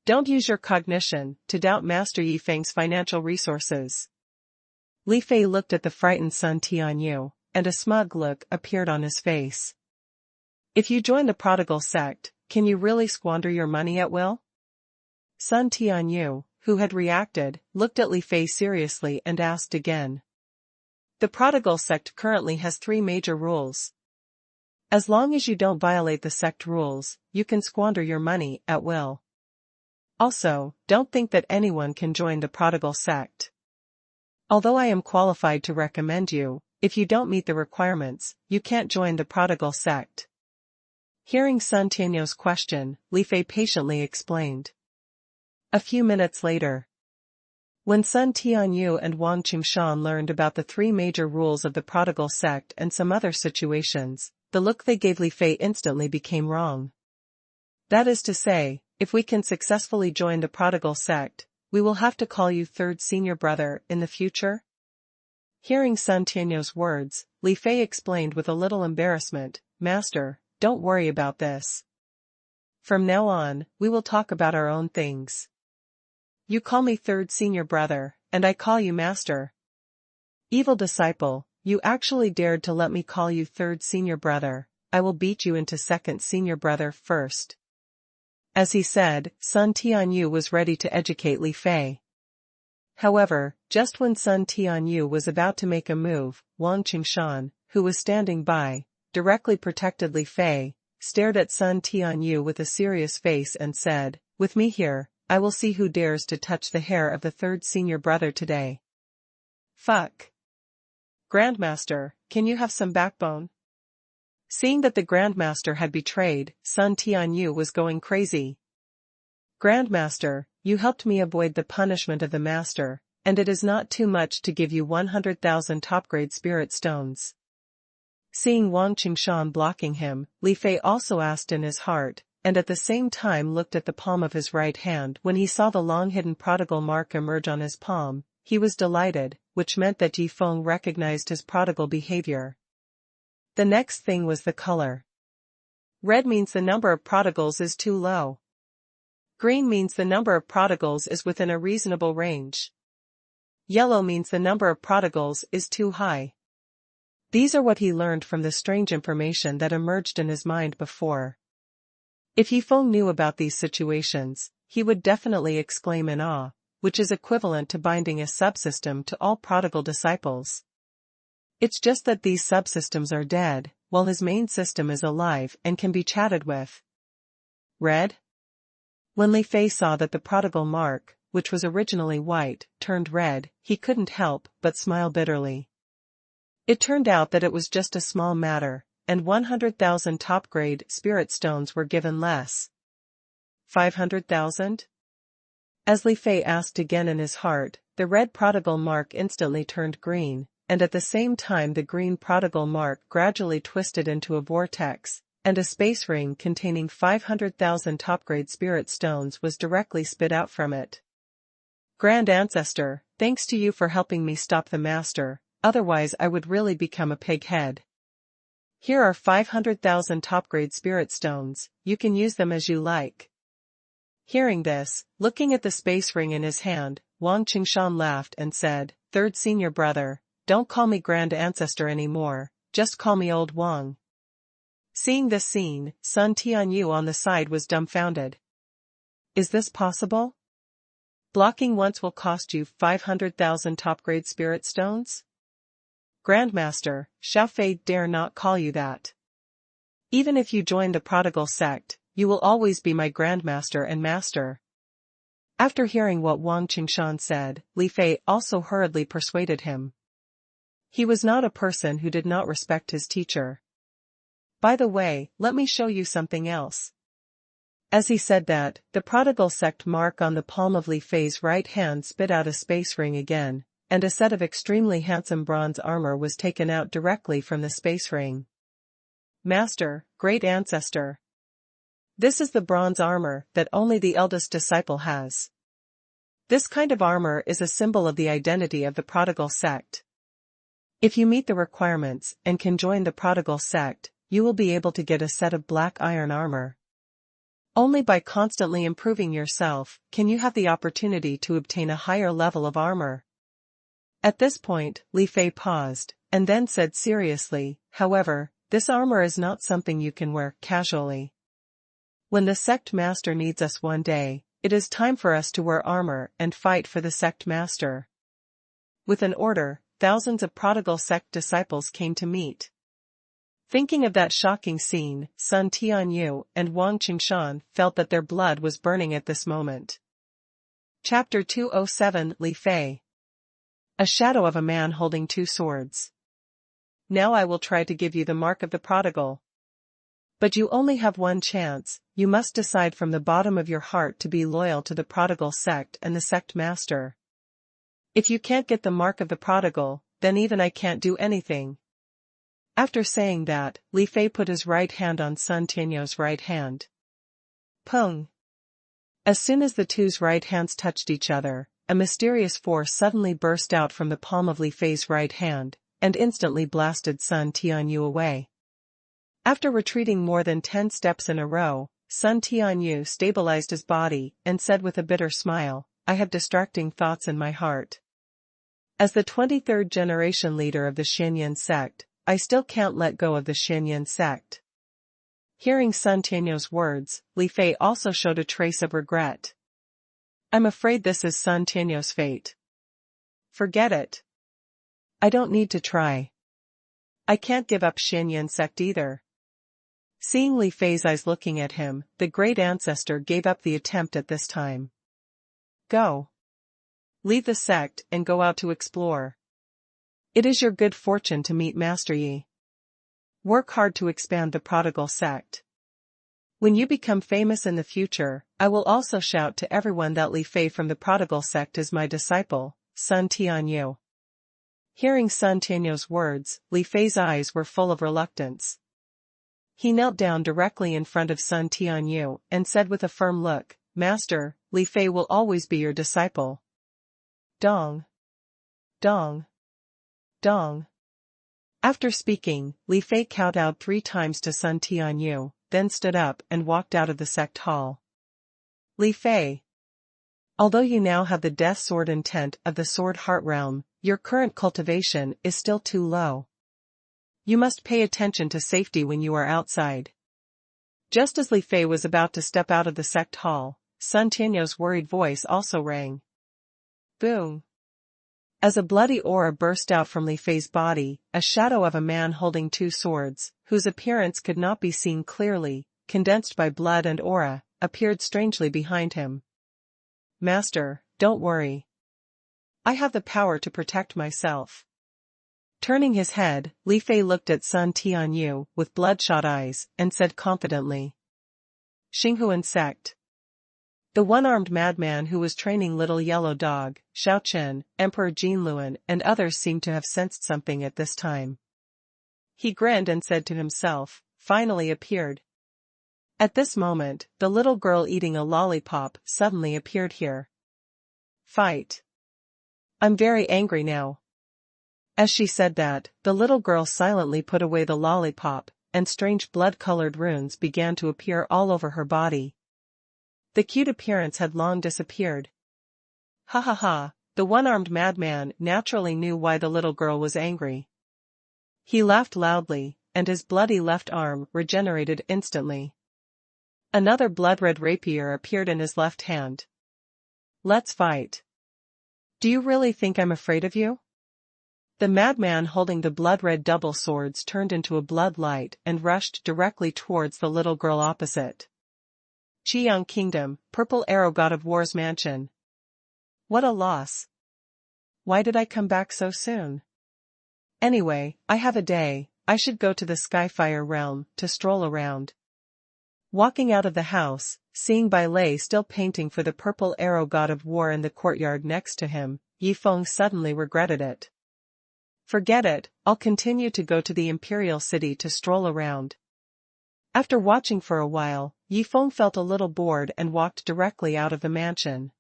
Don't use your cognition to doubt Master Yi Feng's financial resources. Li Fei looked at the frightened Sun Tianyu, and a smug look appeared on his face. If you join the prodigal sect, can you really squander your money at will? Sun Tianyu, who had reacted, looked at Li Fei seriously and asked again. The prodigal sect currently has 3 major rules. As long as you don't violate the sect rules, you can squander your money at will. Also, don't think that anyone can join the prodigal sect. Although I am qualified to recommend you, if you don't meet the requirements, you can't join the prodigal sect. Hearing Sun Tianyu's question, Li Fei patiently explained. A few minutes later, when Sun Tianyu and Wang Qingshan learned about the 3 major rules of the prodigal sect and some other situations, the look they gave Li Fei instantly became wrong. That is to say, if we can successfully join the prodigal sect, we will have to call you third senior brother in the future? Hearing Sun Tianyu's words, Li Fei explained with a little embarrassment, Master, don't worry about this. From now on, we will talk about our own things. You call me third senior brother, and I call you master. Evil disciple, you actually dared to let me call you third senior brother. I will beat you into second senior brother first. As he said, Sun Tianyu was ready to educate Li Fei. However, just when Sun Tianyu was about to make a move, Wang Qingshan, who was standing by, directly protected Li Fei, stared at Sun Tianyu with a serious face and said, with me here, I will see who dares to touch the hair of the third senior brother today. Fuck. Grandmaster, can you have some backbone? Seeing that the Grandmaster had betrayed, Sun Tianyu was going crazy. Grandmaster, you helped me avoid the punishment of the Master, and it is not too much to give you 100,000 top-grade spirit stones. Seeing Wang Qingshan blocking him, Li Fei also asked in his heart, and at the same time looked at the palm of his right hand. When he saw the long-hidden prodigal mark emerge on his palm, he was delighted, which meant that Yi Feng recognized his prodigal behavior. The next thing was the color. Red means the number of prodigals is too low. Green means the number of prodigals is within a reasonable range. Yellow means the number of prodigals is too high. These are what he learned from the strange information that emerged in his mind before. If Yi Feng knew about these situations, he would definitely exclaim in awe, which is equivalent to binding a subsystem to all prodigal disciples. It's just that these subsystems are dead, while his main system is alive and can be chatted with. Red? When Li Fei saw that the prodigal mark, which was originally white, turned red, he couldn't help but smile bitterly. It turned out that it was just a small matter, and 100,000 top-grade spirit stones were given less. 500,000? As Li Fei asked again in his heart, the red prodigal mark instantly turned green, and at the same time the green prodigal mark gradually twisted into a vortex, and a space ring containing 500,000 top-grade spirit stones was directly spit out from it. Grand Ancestor, thanks to you for helping me stop the Master, otherwise I would really become a pighead. Here are 500,000 top-grade spirit stones, you can use them as you like. Hearing this, looking at the space ring in his hand, Wang Qingshan laughed and said, Third senior brother, don't call me Grand Ancestor anymore, just call me Old Wang. Seeing this scene, Sun Tianyu on the side was dumbfounded. Is this possible? Blocking once will cost you 500,000 top-grade spirit stones? Grandmaster, Xiao Fei dare not call you that. Even if you join the prodigal sect, you will always be my Grandmaster and Master. After hearing what Wang Qingshan said, Li Fei also hurriedly persuaded him. He was not a person who did not respect his teacher. By the way, let me show you something else. As he said that, the prodigal sect mark on the palm of Li Fei's right hand spit out a space ring again, and a set of extremely handsome bronze armor was taken out directly from the space ring. Master, great ancestor. This is the bronze armor that only the eldest disciple has. This kind of armor is a symbol of the identity of the prodigal sect. If you meet the requirements and can join the prodigal sect, you will be able to get a set of black iron armor. Only by constantly improving yourself can you have the opportunity to obtain a higher level of armor. At this point, Li Fei paused, and then said seriously, however, this armor is not something you can wear casually. When the sect master needs us one day, it is time for us to wear armor and fight for the sect master. With an order, thousands of prodigal sect disciples came to meet. Thinking of that shocking scene, Sun Tianyu and Wang Qingshan felt that their blood was burning at this moment. Chapter 207 Li Fei. A shadow of a man holding two swords. Now I will try to give you the mark of the prodigal. But you only have one chance, you must decide from the bottom of your heart to be loyal to the prodigal sect and the sect master. If you can't get the mark of the prodigal, then even I can't do anything. After saying that, Li Fei put his right hand on Sun Tianyu's right hand. Pung! As soon as the two's right hands touched each other, a mysterious force suddenly burst out from the palm of Li Fei's right hand, and instantly blasted Sun Tianyu away. After retreating more than 10 steps in a row, Sun Tianyu stabilized his body and said with a bitter smile, I have distracting thoughts in my heart. As the 23rd generation leader of the Tianhen sect, I still can't let go of the Tianhen sect. Hearing Sun Tianyu's words, Li Fei also showed a trace of regret. I'm afraid this is Sun Tianyu's fate. Forget it. I don't need to try. I can't give up Tianhen sect either. Seeing Li Fei's eyes looking at him, the great ancestor gave up the attempt at this time. Go. Leave the sect and go out to explore. It is your good fortune to meet Master Yi. Work hard to expand the prodigal sect. When you become famous in the future, I will also shout to everyone that Li Fei from the prodigal sect is my disciple, Sun Tianyu. Hearing Sun Tianyu's words, Li Fei's eyes were full of reluctance. He knelt down directly in front of Sun Tianyu and said with a firm look, Master, Li Fei will always be your disciple. Dong. Dong. Dong. After speaking, Li Fei kowtowed 3 times to Sun Tianyu, then stood up and walked out of the sect hall. Li Fei. Although you now have the death sword intent of the sword heart realm, your current cultivation is still too low. You must pay attention to safety when you are outside. Just as Li Fei was about to step out of the sect hall, Sun Tianyu's worried voice also rang. Boom. As a bloody aura burst out from Li Fei's body, a shadow of a man holding 2 swords, whose appearance could not be seen clearly, condensed by blood and aura, appeared strangely behind him. Master, don't worry. I have the power to protect myself. Turning his head, Li Fei looked at Sun Tianyu with bloodshot eyes and said confidently. Xinghuan sect. The one-armed madman who was training Little Yellow Dog, Xiao Chen, Emperor Jinluan and others seemed to have sensed something at this time. He grinned and said to himself, finally appeared. At this moment, the little girl eating a lollipop suddenly appeared here. Fight. I'm very angry now. As she said that, the little girl silently put away the lollipop, and strange blood-colored runes began to appear all over her body. The cute appearance had long disappeared. Ha ha ha, the one-armed madman naturally knew why the little girl was angry. He laughed loudly, and his bloody left arm regenerated instantly. Another blood-red rapier appeared in his left hand. Let's fight. Do you really think I'm afraid of you? The madman holding the blood-red double swords turned into a blood light and rushed directly towards the little girl opposite. Qiyang Kingdom, Purple Arrow God of War's mansion. What a loss. Why did I come back so soon? Anyway, I have a day, I should go to the Skyfire realm to stroll around. Walking out of the house, seeing Bai Lei still painting for the purple arrow god of war in the courtyard next to him, Yifeng suddenly regretted it. Forget it, I'll continue to go to the imperial city to stroll around. After watching for a while, Yifeng felt a little bored and walked directly out of the mansion.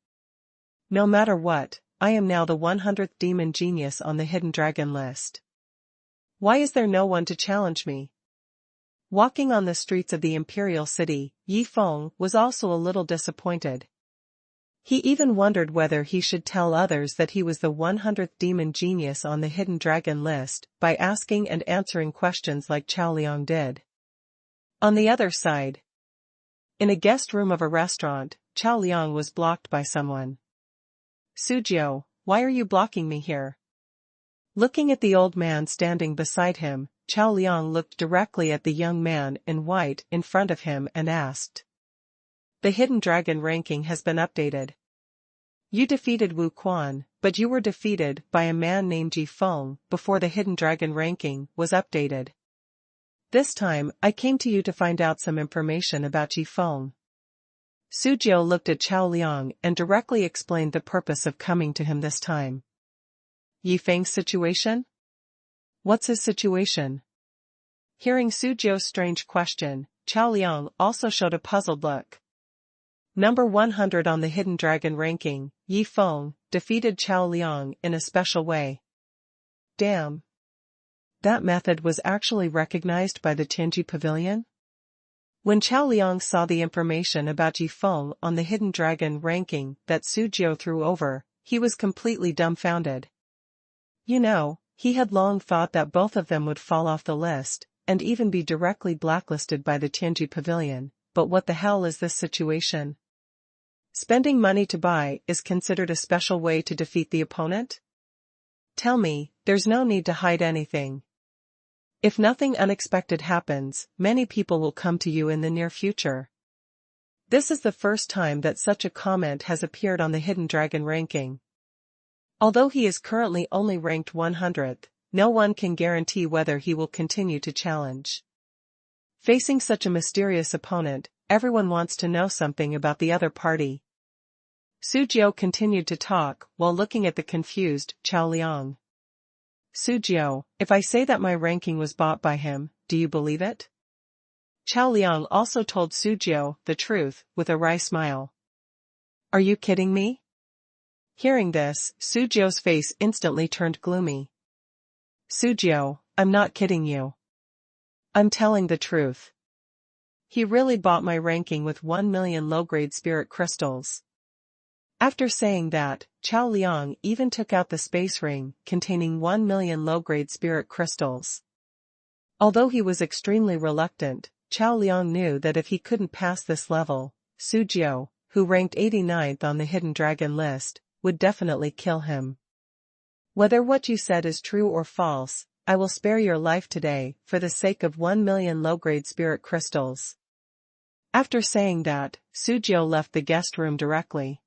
No matter what, I am now the 100th demon genius on the hidden dragon list. Why is there no one to challenge me? Walking on the streets of the imperial city, Yifeng was also a little disappointed. He even wondered whether he should tell others that he was the 100th demon genius on the hidden dragon list by asking and answering questions like Chaoliang did. On the other side, in a guest room of a restaurant, Chaoliang was blocked by someone. Sujio, why are you blocking me here? Looking at the old man standing beside him, Chaoliang looked directly at the young man in white in front of him and asked. The hidden dragon ranking has been updated. You defeated Wu Quan, but you were defeated by a man named Yifeng before the hidden dragon ranking was updated. This time, I came to you to find out some information about Yifeng. Sujio looked at Chaoliang and directly explained the purpose of coming to him this time. Yifeng's situation? What's his situation? Hearing Sujio's strange question, Chaoliang also showed a puzzled look. Number 100 on the hidden dragon ranking, Yifeng defeated Chaoliang in a special way. Damn. That method was actually recognized by the Tianji Pavilion? When Chaoliang saw the information about Yifeng on the hidden dragon ranking that Sujio threw over, he was completely dumbfounded. You know, he had long thought that both of them would fall off the list, and even be directly blacklisted by the Tianji Pavilion, but what the hell is this situation? Spending money to buy is considered a special way to defeat the opponent? Tell me, there's no need to hide anything. If nothing unexpected happens, many people will come to you in the near future. This is the first time that such a comment has appeared on the hidden dragon ranking. Although he is currently only ranked 100th, no one can guarantee whether he will continue to challenge. Facing such a mysterious opponent, everyone wants to know something about the other party. Sujio continued to talk while looking at the confused Chaoliang. Sujio, if I say that my ranking was bought by him, do you believe it? Chaoliang also told Sujio the truth with a wry smile. Are you kidding me? Hearing this, Sujio's face instantly turned gloomy. Sujio, I'm not kidding you. I'm telling the truth. He really bought my ranking with 1 million low-grade spirit crystals. After saying that, Chaoliang even took out the space ring containing 1 million low-grade spirit crystals. Although he was extremely reluctant, Chaoliang knew that if he couldn't pass this level, Sujio, who ranked 89th on the hidden dragon list, would definitely kill him. Whether what you said is true or false, I will spare your life today for the sake of 1 million low-grade spirit crystals. After saying that, Sujio left the guest room directly.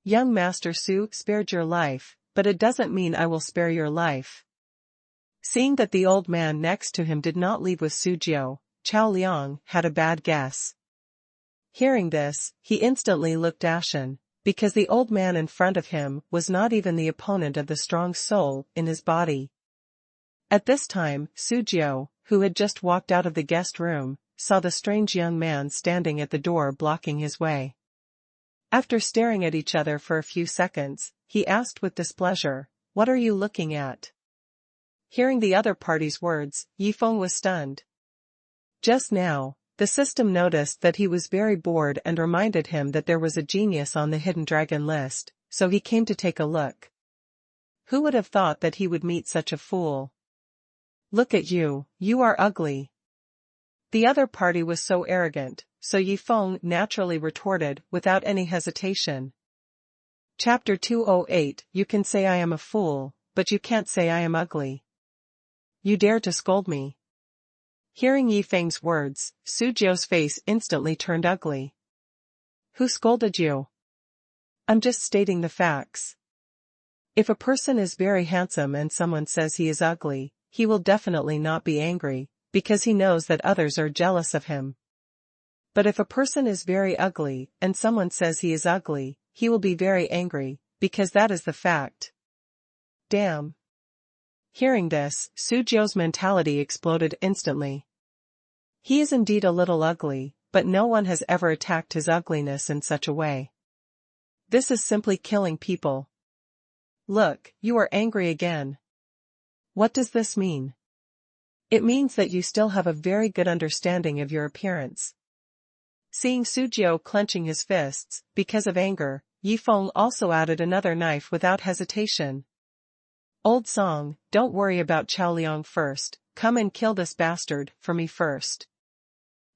Young Master Su spared your life, but it doesn't mean I will spare your life. Seeing that the old man next to him did not leave with Sujio, Chaoliang had a bad guess. Hearing this, he instantly looked ashen, because the old man in front of him was not even the opponent of the strong soul in his body. At this time, Sujio, who had just walked out of the guest room, saw the strange young man standing at the door blocking his way. After staring at each other for a few seconds, he asked with displeasure, "What are you looking at?" Hearing the other party's words, Yifeng was stunned. Just now, the system noticed that he was very bored and reminded him that there was a genius on the hidden dragon list, so he came to take a look. Who would have thought that he would meet such a fool? Look at you, you are ugly. The other party was so arrogant, so Yifeng naturally retorted without any hesitation. Chapter 208 You can say I am a fool, but you can't say I am ugly. You dare to scold me. Hearing Yifeng's words, Sujio's face instantly turned ugly. Who scolded you? I'm just stating the facts. If a person is very handsome and someone says he is ugly, he will definitely not be angry, because he knows that others are jealous of him. But if a person is very ugly and someone says he is ugly, he will be very angry, because that is the fact. Damn. Hearing this, Sujiu's mentality exploded instantly. He is indeed a little ugly, but no one has ever attacked his ugliness in such a way. This is simply killing people. Look, you are angry again. What does this mean? It means that you still have a very good understanding of your appearance. Seeing Sujiu clenching his fists, because of anger, Yifeng also added another knife without hesitation. Old song, don't worry about Chaoliang first, come and kill this bastard, for me first.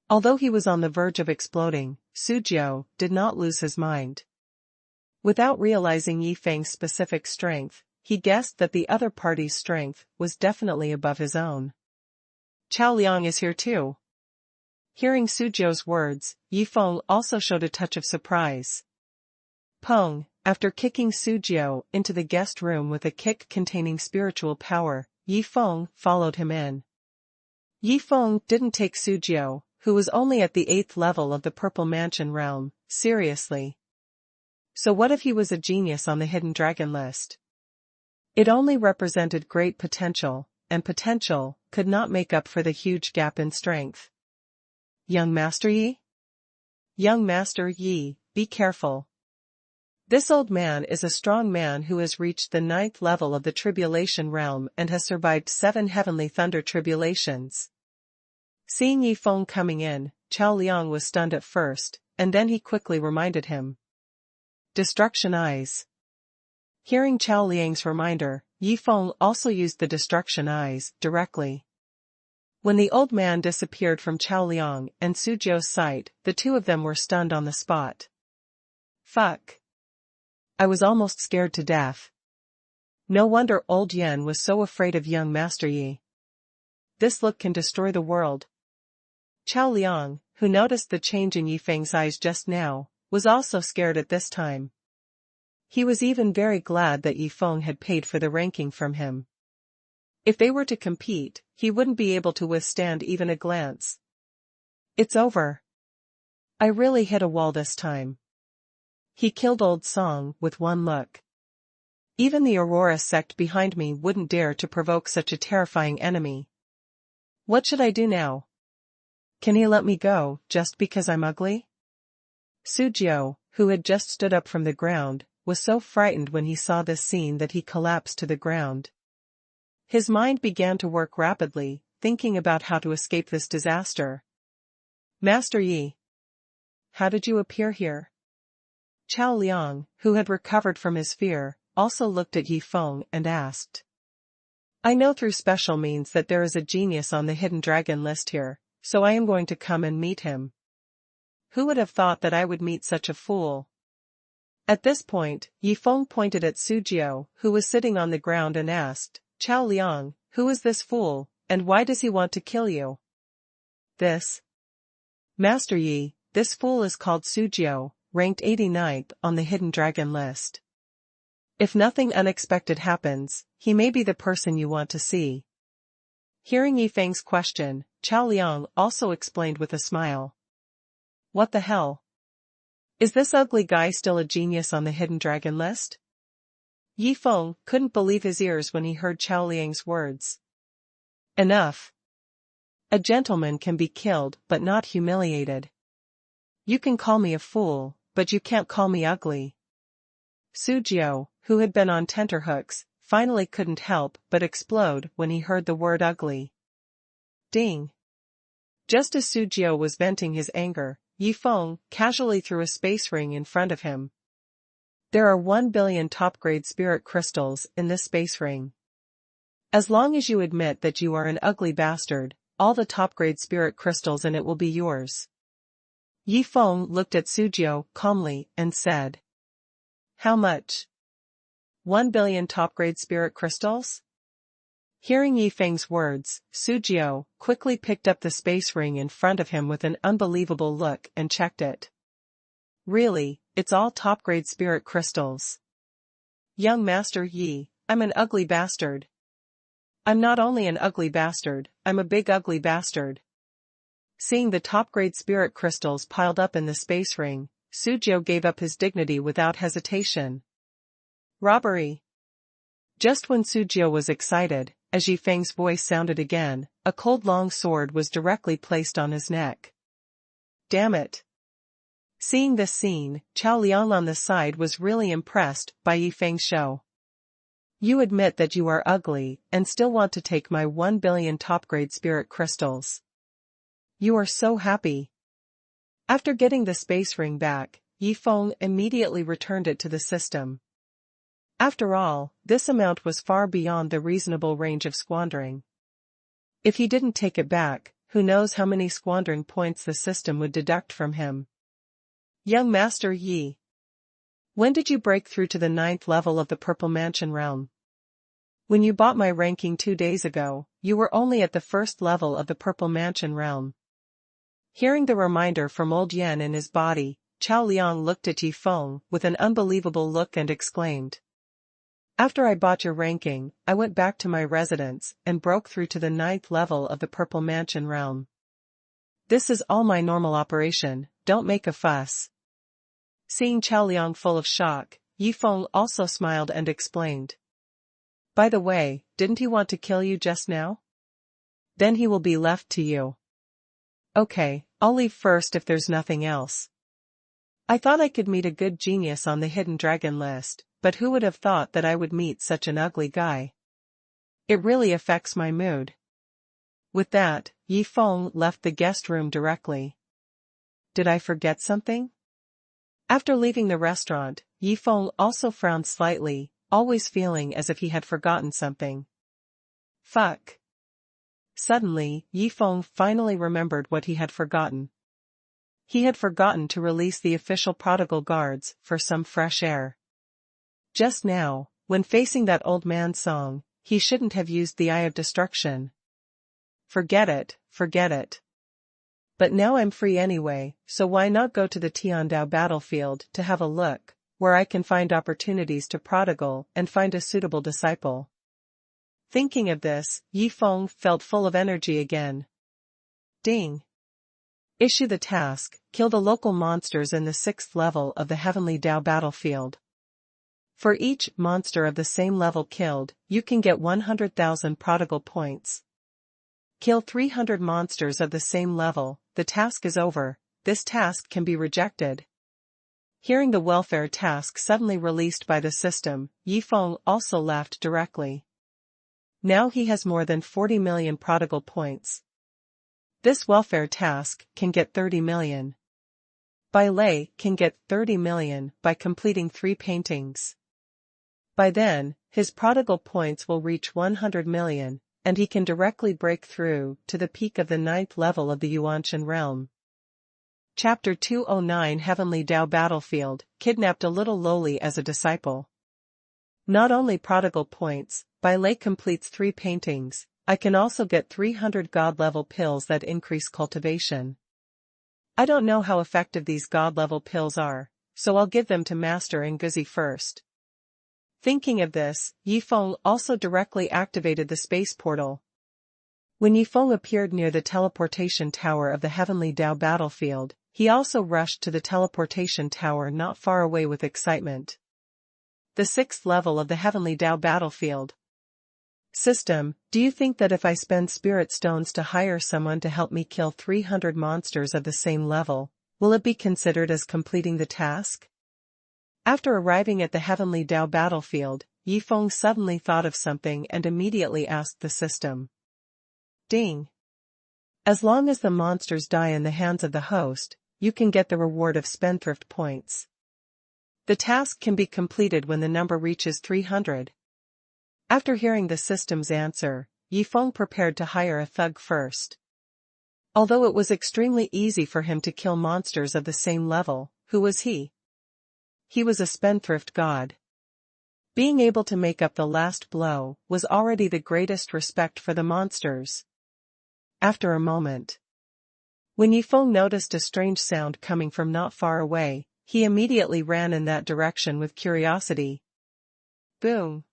Although he was on the verge of exploding, Sujiu did not lose his mind. Without realizing Yifeng's specific strength, he guessed that the other party's strength was definitely above his own. Chaoliang is here too. Hearing Sujiu's words, Yifeng also showed a touch of surprise. Peng, after kicking Sujiu into the guest room with a kick containing spiritual power, Yifeng followed him in. Yifeng didn't take Sujiu, who was only at the 8th level of the Purple Mansion realm, seriously. So what if he was a genius on the Hidden Dragon list? It only represented great potential, and potential could not make up for the huge gap in strength. Young Master Yi? Young Master Yi, be careful. This old man is a strong man who has reached the 9th level of the Tribulation realm and has survived 7 heavenly thunder tribulations. Seeing Yifeng coming in, Chaoliang was stunned at first, and then he quickly reminded him. Destruction Eyes. Hearing Chaoliang's reminder, Yifeng also used the Destruction Eyes directly. When the old man disappeared from Chaoliang and Sujiu's sight, the two of them were stunned on the spot. Fuck. I was almost scared to death. No wonder old Yen was so afraid of young Master Yi. This look can destroy the world. Chaoliang, who noticed the change in Yifeng's eyes just now, was also scared at this time. He was even very glad that Yifeng had paid for the ranking from him. If they were to compete, he wouldn't be able to withstand even a glance. It's over. I really hit a wall this time. He killed Old Song with one look. Even the Aurora sect behind me wouldn't dare to provoke such a terrifying enemy. What should I do now? Can he let me go, just because I'm ugly? Sujiu, who had just stood up from the ground, was so frightened when he saw this scene that he collapsed to the ground. His mind began to work rapidly, thinking about how to escape this disaster. Master Yi. How did you appear here? Chaoliang, who had recovered from his fear, also looked at Yifeng and asked. I know through special means that there is a genius on the Hidden Dragon list here, so I am going to come and meet him. Who would have thought that I would meet such a fool? At this point, Yifeng pointed at Sujiu, who was sitting on the ground and asked, Chaoliang, who is this fool, and why does he want to kill you? This. Master Yi, this fool is called Sujiu, ranked 89th on the Hidden Dragon list. If nothing unexpected happens, he may be the person you want to see. Hearing Yifeng's question, Chaoliang also explained with a smile. What the hell? Is this ugly guy still a genius on the Hidden Dragon list? Yifeng couldn't believe his ears when he heard Chaoliang's words. Enough. A gentleman can be killed but not humiliated. You can call me a fool, but you can't call me ugly. Sujiu, who had been on tenterhooks, finally couldn't help but explode when he heard the word ugly. Ding. Just as Sujiu was venting his anger, Yifeng casually threw a space ring in front of him. There are 1 billion top-grade spirit crystals in this space ring. As long as you admit that you are an ugly bastard, all the top-grade spirit crystals in it will be yours. Yifeng looked at Sujiu calmly and said. How much? 1 billion top-grade spirit crystals? Hearing Yifeng's words, Sujiu quickly picked up the space ring in front of him with an unbelievable look and checked it. Really, it's all top-grade spirit crystals. Young Master Yi, I'm an ugly bastard. I'm not only an ugly bastard, I'm a big ugly bastard. Seeing the top-grade spirit crystals piled up in the space ring, Suzhou gave up his dignity without hesitation. Robbery. Just when Suzhou was excited, as Yifeng's voice sounded again, a cold long sword was directly placed on his neck. Damn it. Seeing this scene, Chao Liang on the side was really impressed by Yifeng's show. You admit that you are ugly, and still want to take my 1 billion top-grade spirit crystals. You are so happy. After getting the space ring back, Yifeng immediately returned it to the system. After all, this amount was far beyond the reasonable range of squandering. If he didn't take it back, who knows how many squandering points the system would deduct from him. Young Master Yi. When did you break through to the 9th level of the Purple Mansion realm? When you bought my ranking 2 days ago, you were only at the 1st level of the Purple Mansion realm. Hearing the reminder from old Yan in his body, Chao Liang looked at Yifeng with an unbelievable look and exclaimed. After I bought your ranking, I went back to my residence and broke through to the 9th level of the Purple Mansion realm. This is all my normal operation, don't make a fuss. Seeing Chao Liang full of shock, Yifeng also smiled and explained. By the way, didn't he want to kill you just now? Then he will be left to you. Okay, I'll leave first if there's nothing else. I thought I could meet a good genius on the hidden dragon list, but who would have thought that I would meet such an ugly guy? It really affects my mood. With that, Yifeng left the guest room directly. Did I forget something? After leaving the restaurant, Yifeng also frowned slightly, always feeling as if he had forgotten something. Fuck. Suddenly, Yifeng finally remembered what he had forgotten. He had forgotten to release the official prodigal guards for some fresh air. Just now, when facing that old man's song, he shouldn't have used the Eye of Destruction. Forget it, forget it. But now I'm free anyway, so why not go to the Tiandao battlefield to have a look, where I can find opportunities to prodigal and find a suitable disciple. Thinking of this, Yifeng felt full of energy again. Ding. Issue the task, kill the local monsters in the 6th level of the Heavenly Dao battlefield. For each monster of the same level killed, you can get 100,000 prodigal points. Kill 300 monsters of the same level, the task is over, this task can be rejected. Hearing the welfare task suddenly released by the system, Yifeng also laughed directly. Now he has more than 40 million prodigal points. This welfare task can get 30 million. Bai Lei can get 30 million by completing 3 paintings. By then, his prodigal points will reach 100 million, and he can directly break through to the peak of the 9th level of the Yuanshan realm. Chapter 209 Heavenly Dao Battlefield, kidnapped a little lowly as a disciple. Not only prodigal points, Bai Lei completes 3 paintings, I can also get 300 god-level pills that increase cultivation. I don't know how effective these god-level pills are, so I'll give them to Master Nguzi first. Thinking of this, Yifeng also directly activated the space portal. When Yifeng appeared near the teleportation tower of the Heavenly Dao battlefield, he also rushed to the teleportation tower not far away with excitement. The 6th level of the Heavenly Dao battlefield. System, do you think that if I spend spirit stones to hire someone to help me kill 300 monsters of the same level, will it be considered as completing the task? After arriving at the Heavenly Dao battlefield, Yifeng suddenly thought of something and immediately asked the system. Ding. As long as the monsters die in the hands of the host, you can get the reward of spendthrift points. The task can be completed when the number reaches 300. After hearing the system's answer, Yifeng prepared to hire a thug first. Although it was extremely easy for him to kill monsters of the same level, who was he? He was a spendthrift god. Being able to make up the last blow was already the greatest respect for the monsters. After a moment, when Yifeng noticed a strange sound coming from not far away, he immediately ran in that direction with curiosity. Boom!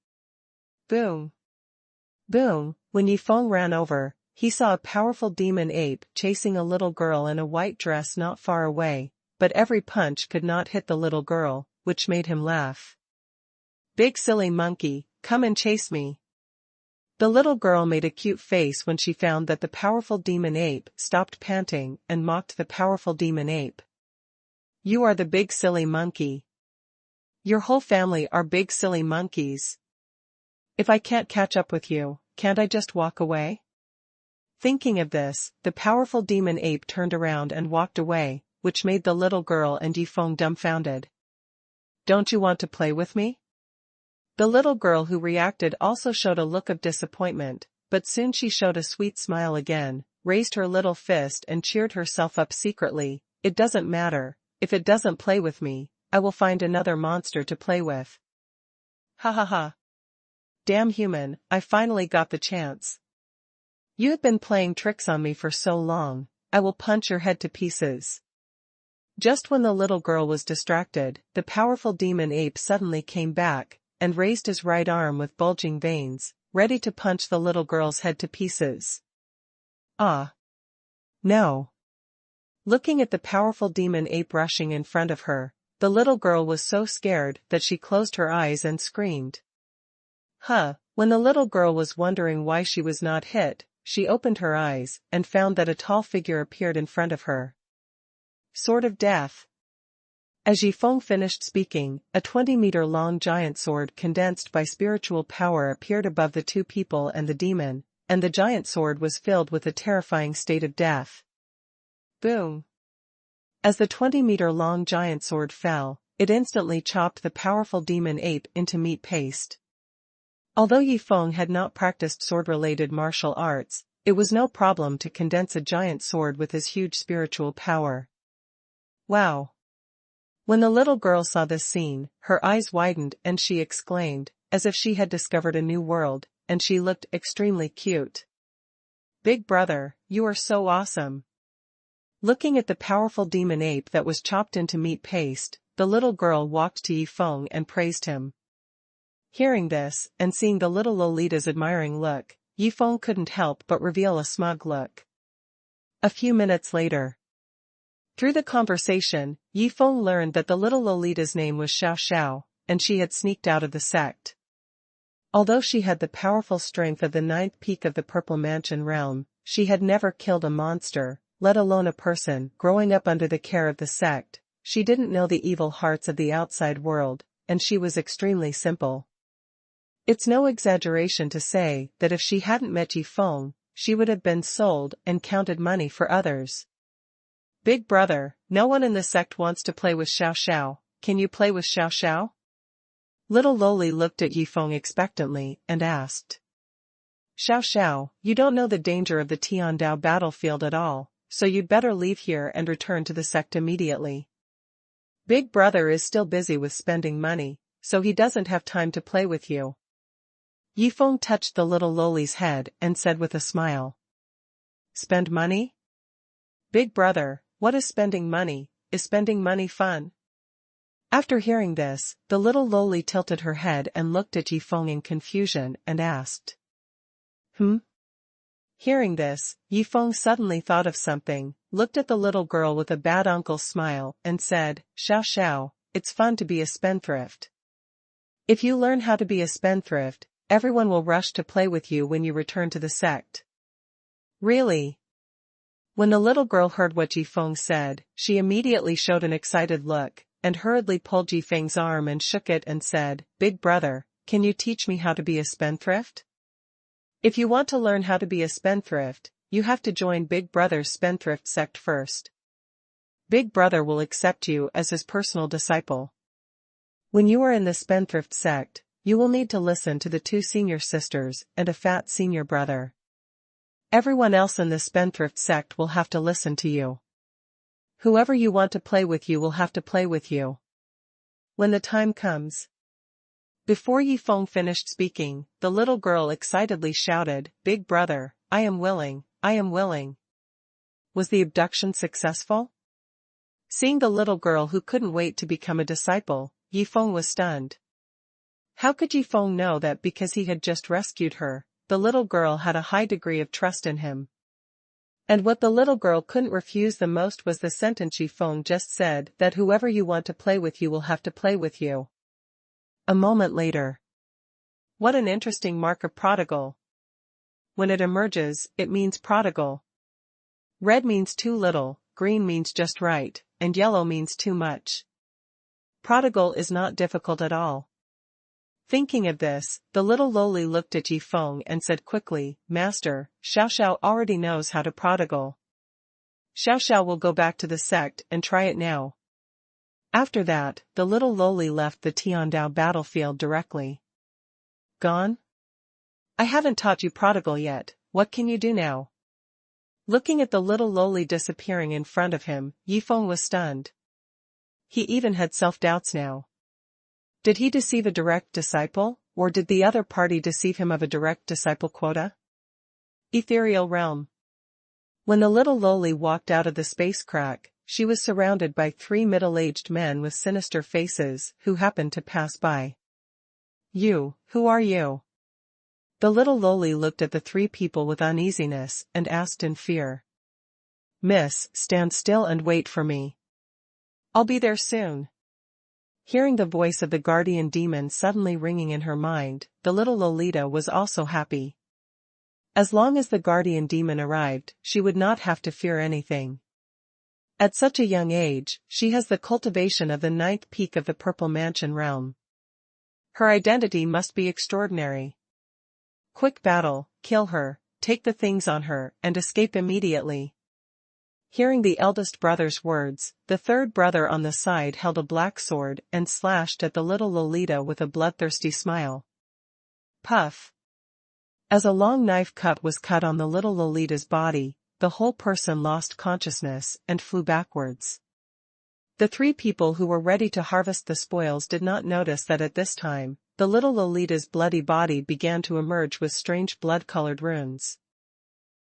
Boom! Boom! When Yifeng ran over, he saw a powerful demon ape chasing a little girl in a white dress not far away, but every punch could not hit the little girl, which made him laugh. "Big silly monkey, come and chase me." The little girl made a cute face when she found that the powerful demon ape stopped panting and mocked the powerful demon ape. "You are the big silly monkey. Your whole family are big silly monkeys. If I can't catch up with you, can't I just walk away?" Thinking of this, the powerful demon ape turned around and walked away, which made the little girl and Yifeng dumbfounded. "Don't you want to play with me?" The little girl who reacted also showed a look of disappointment, but soon she showed a sweet smile again, raised her little fist and cheered herself up secretly. "It doesn't matter, if it doesn't play with me, I will find another monster to play with. Ha ha ha. Damn human, I finally got the chance. You have been playing tricks on me for so long, I will punch your head to pieces." Just when the little girl was distracted, the powerful demon ape suddenly came back, and raised his right arm with bulging veins, ready to punch the little girl's head to pieces. Ah! No! Looking at the powerful demon ape rushing in front of her, the little girl was so scared that she closed her eyes and screamed. When the little girl was wondering why she was not hit, she opened her eyes and found that a tall figure appeared in front of her. Sword of Death. As Yifeng finished speaking, a 20-meter-long giant sword condensed by spiritual power appeared above the two people and the demon, and the giant sword was filled with a terrifying state of death. Boom! As the 20-meter-long giant sword fell, it instantly chopped the powerful demon ape into meat paste. Although Yifeng had not practiced sword-related martial arts, it was no problem to condense a giant sword with his huge spiritual power. Wow! When the little girl saw this scene, her eyes widened and she exclaimed, as if she had discovered a new world, and she looked extremely cute. "Big brother, you are so awesome." Looking at the powerful demon ape that was chopped into meat paste, the little girl walked to Yifeng and praised him. Hearing this, and seeing the little Lolita's admiring look, Yifeng couldn't help but reveal a smug look. A few minutes later. Through the conversation, Yifeng learned that the little Lolita's name was Xiao Xiao, and she had sneaked out of the sect. Although she had the powerful strength of the 9th peak of the Purple Mansion realm, she had never killed a monster, let alone a person. Growing up under the care of the sect, she didn't know the evil hearts of the outside world, and she was extremely simple. It's no exaggeration to say that if she hadn't met Yifeng, she would have been sold and counted money for others. "Big brother, no one in the sect wants to play with Xiao Xiao, can you play with Xiao Xiao?" Little Loli looked at Yifeng expectantly and asked. "Xiao Xiao, you don't know the danger of the Tiandao battlefield at all, so you'd better leave here and return to the sect immediately. Big brother is still busy with spending money, so he doesn't have time to play with you." Yifeng touched the little Loli's head and said with a smile. "Spend money? Big brother, what is spending money? Is spending money fun?" After hearing this, the little Loli tilted her head and looked at Yifeng in confusion and asked. Hearing this, Yifeng suddenly thought of something, looked at the little girl with a bad uncle smile, and said, "Xiao Xiao, it's fun to be a spendthrift. If you learn how to be a spendthrift, everyone will rush to play with you when you return to the sect." "Really?" When the little girl heard what Yifeng said, she immediately showed an excited look, and hurriedly pulled Yifeng's arm and shook it and said, "Big brother, can you teach me how to be a spendthrift? If you want to learn how to be a spendthrift, you have to join Big Brother's spendthrift sect first. Big Brother will accept you as his personal disciple. When you are in the spendthrift sect, you will need to listen to the 2 senior sisters and a fat senior brother. Everyone else in the spendthrift sect will have to listen to you. Whoever you want to play with you will have to play with you. When the time comes." Before Yifeng finished speaking, the little girl excitedly shouted, "Big brother, I am willing, I am willing." Was the abduction successful? Seeing the little girl who couldn't wait to become a disciple, Yifeng was stunned. How could Yifeng know that because he had just rescued her, the little girl had a high degree of trust in him. And what the little girl couldn't refuse the most was the sentence Yifeng just said, that whoever you want to play with you will have to play with you. A moment later. What an interesting mark of prodigal. When it emerges, it means prodigal. Red means too little, green means just right, and yellow means too much. Prodigal is not difficult at all. Thinking of this, the little loli looked at Yifeng and said quickly, Master, Xiao already knows how to prodigal. Xiao will go back to the sect and try it now. After that, the little loli left the Tiandao battlefield directly. Gone? I haven't taught you prodigal yet, what can you do now? Looking at the little loli disappearing in front of him, Yifeng was stunned. He even had self-doubts now. Did he deceive a direct disciple, or did the other party deceive him of a direct disciple quota? Ethereal realm. When the little loli walked out of the space crack, she was surrounded by 3 middle-aged men with sinister faces, who happened to pass by. You, who are you? The little loli looked at the 3 people with uneasiness, and asked in fear. Miss, stand still and wait for me. I'll be there soon. Hearing the voice of the guardian demon suddenly ringing in her mind, the little Lolita was also happy. As long as the guardian demon arrived, she would not have to fear anything. At such a young age, she has the cultivation of the 9th peak of the Purple Mansion realm. Her identity must be extraordinary. Quick battle, kill her, take the things on her, and escape immediately. Hearing the eldest brother's words, the 3rd brother on the side held a black sword and slashed at the little Lolita with a bloodthirsty smile. Puff. As a long knife cut was cut on the little Lolita's body, the whole person lost consciousness and flew backwards. The 3 people who were ready to harvest the spoils did not notice that at this time, the little Lolita's bloody body began to emerge with strange blood-colored runes.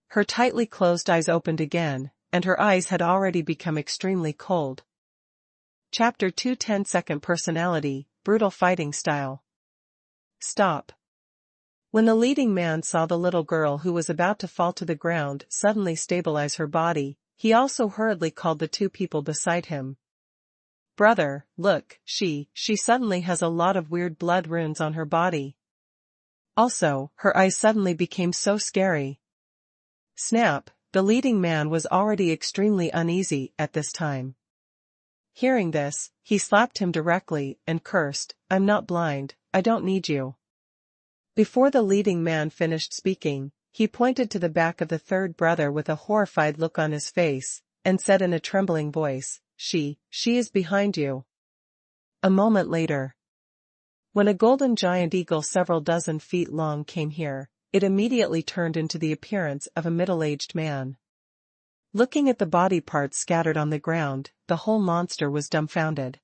Her tightly closed eyes opened again, and her eyes had already become extremely cold. Chapter 2 10-second personality, brutal fighting style. Stop. When the leading man saw the little girl who was about to fall to the ground suddenly stabilize her body, he also hurriedly called the 2 people beside him. Brother, look, she suddenly has a lot of weird blood runes on her body. Also, her eyes suddenly became so scary. Snap. The leading man was already extremely uneasy at this time. Hearing this, he slapped him directly and cursed, I'm not blind, I don't need you. Before the leading man finished speaking, he pointed to the back of the 3rd brother with a horrified look on his face, and said in a trembling voice, She is behind you. A moment later. When a golden giant eagle several dozen feet long came here, it immediately turned into the appearance of a middle-aged man. Looking at the body parts scattered on the ground, the whole monster was dumbfounded.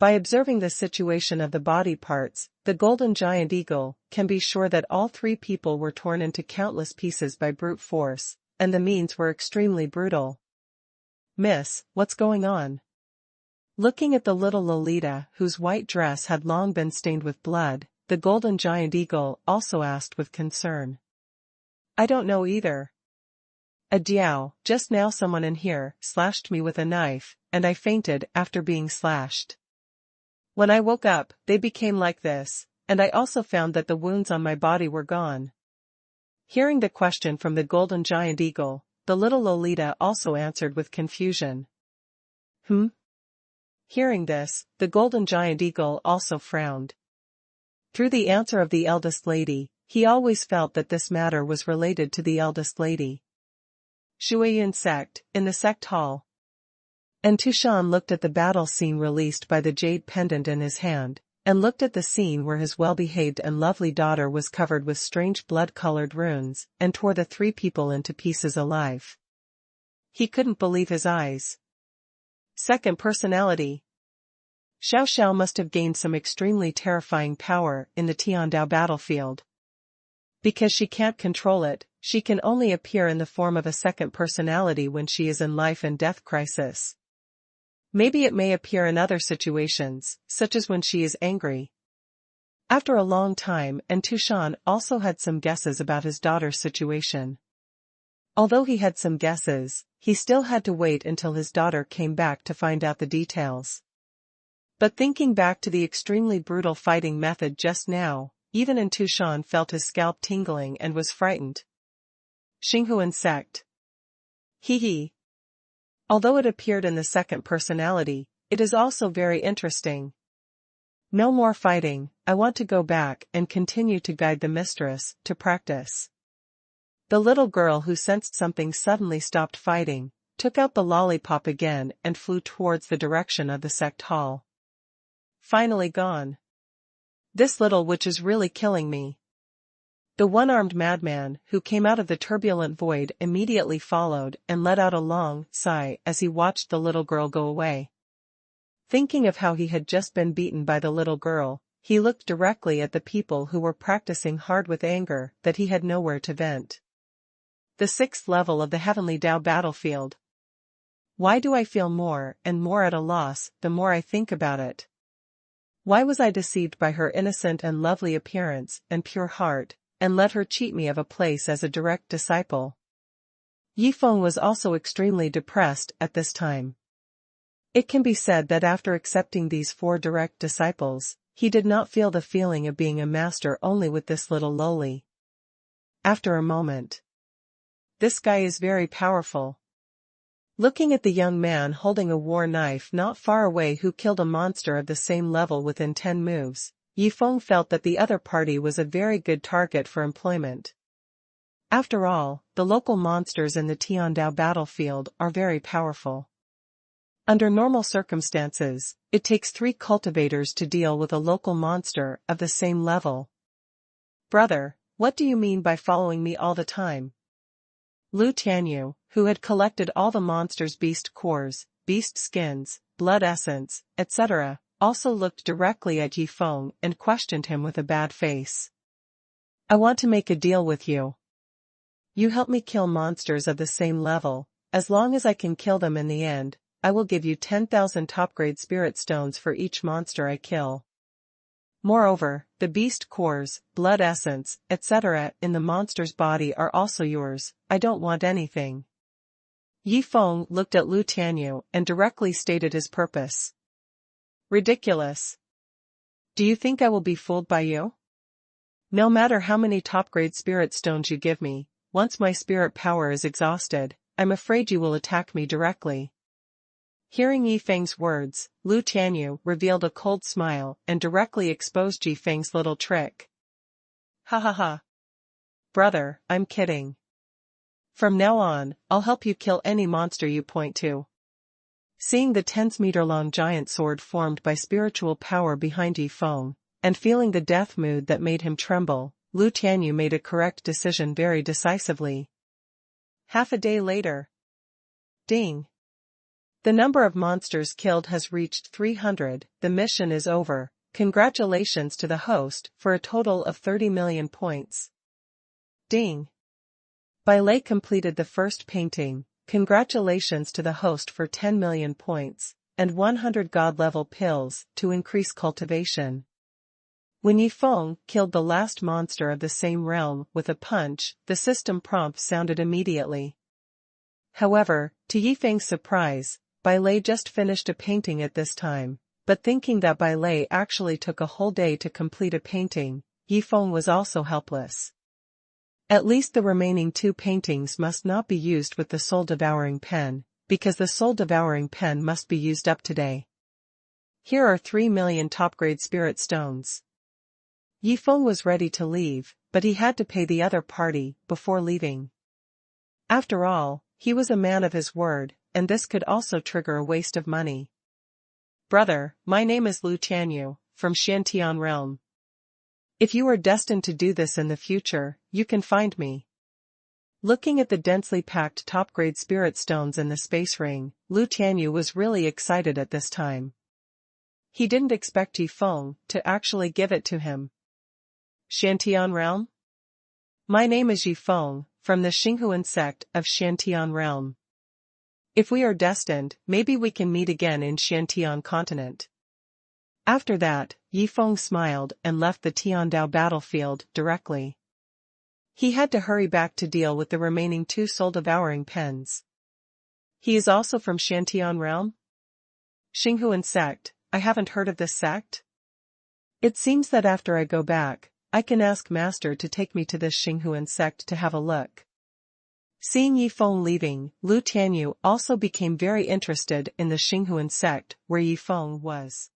By observing the situation of the body parts, the golden giant eagle can be sure that all 3 people were torn into countless pieces by brute force, and the means were extremely brutal. Miss, what's going on? Looking at the little Lolita, whose white dress had long been stained with blood, the golden giant eagle also asked with concern. I don't know either. Just now someone in here slashed me with a knife, and I fainted after being slashed. When I woke up, they became like this, and I also found that the wounds on my body were gone. Hearing the question from the golden giant eagle, the little Lolita also answered with confusion. Hearing this, the golden giant eagle also frowned. Through the answer of the eldest lady, he always felt that this matter was related to the eldest lady. Shuiyun sect, in the sect hall. And Tushan looked at the battle scene released by the jade pendant in his hand, and looked at the scene where his well-behaved and lovely daughter was covered with strange blood-colored runes, and tore the 3 people into pieces alive. He couldn't believe his eyes. Second personality. Xiao must have gained some extremely terrifying power in the Tiandao battlefield. Because she can't control it, she can only appear in the form of a second personality when she is in life and death crisis. Maybe it may appear in other situations, such as when she is angry. After a long time, and Tianhen also had some guesses about his daughter's situation. Although he had some guesses, he still had to wait until his daughter came back to find out the details. But thinking back to the extremely brutal fighting method just now, even Tianhen felt his scalp tingling and was frightened. Xinghuan sect. Hee. Although it appeared in the second personality, it is also very interesting. No more fighting, I want to go back and continue to guide the mistress to practice. The little girl who sensed something suddenly stopped fighting, took out the lollipop again and flew towards the direction of the sect hall. Finally gone. This little witch is really killing me. The one-armed madman who came out of the turbulent void immediately followed and let out a long sigh as he watched the little girl go away. Thinking of how he had just been beaten by the little girl, he looked directly at the people who were practicing hard with anger that he had nowhere to vent. The 6th level of the Heavenly Dao battlefield. Why do I feel more and more at a loss the more I think about it? Why was I deceived by her innocent and lovely appearance and pure heart, and let her cheat me of a place as a direct disciple? Yifeng was also extremely depressed at this time. It can be said that after accepting these 4 direct disciples, he did not feel the feeling of being a master only with this little lowly. After a moment. This guy is very powerful. Looking at the young man holding a war knife not far away who killed a monster of the same level within 10 moves, Yifeng felt that the other party was a very good target for employment. After all, the local monsters in the Tiandao battlefield are very powerful. Under normal circumstances, it takes 3 cultivators to deal with a local monster of the same level. Brother, what do you mean by following me all the time? Lu Tianyu, who had collected all the monster's beast cores, beast skins, blood essence, etc., also looked directly at Yifeng and questioned him with a bad face. I want to make a deal with you. You help me kill monsters of the same level, as long as I can kill them in the end, I will give you 10,000 top-grade spirit stones for each monster I kill. Moreover, the beast cores, blood essence, etc. in the monster's body are also yours, I don't want anything. Yifeng looked at Lu Tianyu and directly stated his purpose. Ridiculous. Do you think I will be fooled by you? No matter how many top-grade spirit stones you give me, once my spirit power is exhausted, I'm afraid you will attack me directly. Hearing Yifeng's words, Lu Tianyu revealed a cold smile and directly exposed Yifeng's little trick. Ha ha ha. Brother, I'm kidding. From now on, I'll help you kill any monster you point to. Seeing the 10-meter-long giant sword formed by spiritual power behind Yifeng, and feeling the death mood that made him tremble, Lu Tianyu made a correct decision very decisively. Half a day later. Ding. The number of monsters killed has reached 300, the mission is over, congratulations to the host for a total of 30 million points. Ding. Bailey completed the first painting, congratulations to the host for 10 million points, and 100 god-level pills to increase cultivation. When Yifeng killed the last monster of the same realm with a punch, the system prompt sounded immediately. However, to Yifeng's surprise, Bailey just finished a painting at this time, but thinking that Bailey actually took a whole day to complete a painting, Yifeng was also helpless. At least the remaining 2 paintings must not be used with the soul-devouring pen, because the soul-devouring pen must be used up today. Here are 3 million top-grade spirit stones. Yifeng was ready to leave, but he had to pay the other party before leaving. After all, he was a man of his word, and this could also trigger a waste of money. Brother, my name is Lu Tianyu, from Xiantian realm. If you are destined to do this in the future, you can find me. Looking at the densely packed top-grade spirit stones in the space ring, Lu Tianyu was really excited at this time. He didn't expect Yifeng to actually give it to him. Xiantian realm? My name is Yifeng, from the Xinghuan sect of Xiantian realm. If we are destined, maybe we can meet again in Xiantian continent. After that, Yifeng smiled and left the Tiandao battlefield directly. He had to hurry back to deal with the remaining 2 soul-devouring pens. He is also from Shantian realm? Xinghuan sect. I haven't heard of this sect. It seems that after I go back, I can ask Master to take me to this Xinghuan sect to have a look. Seeing Yifeng leaving, Lu Tianyu also became very interested in the Xinghuan sect where Yifeng was.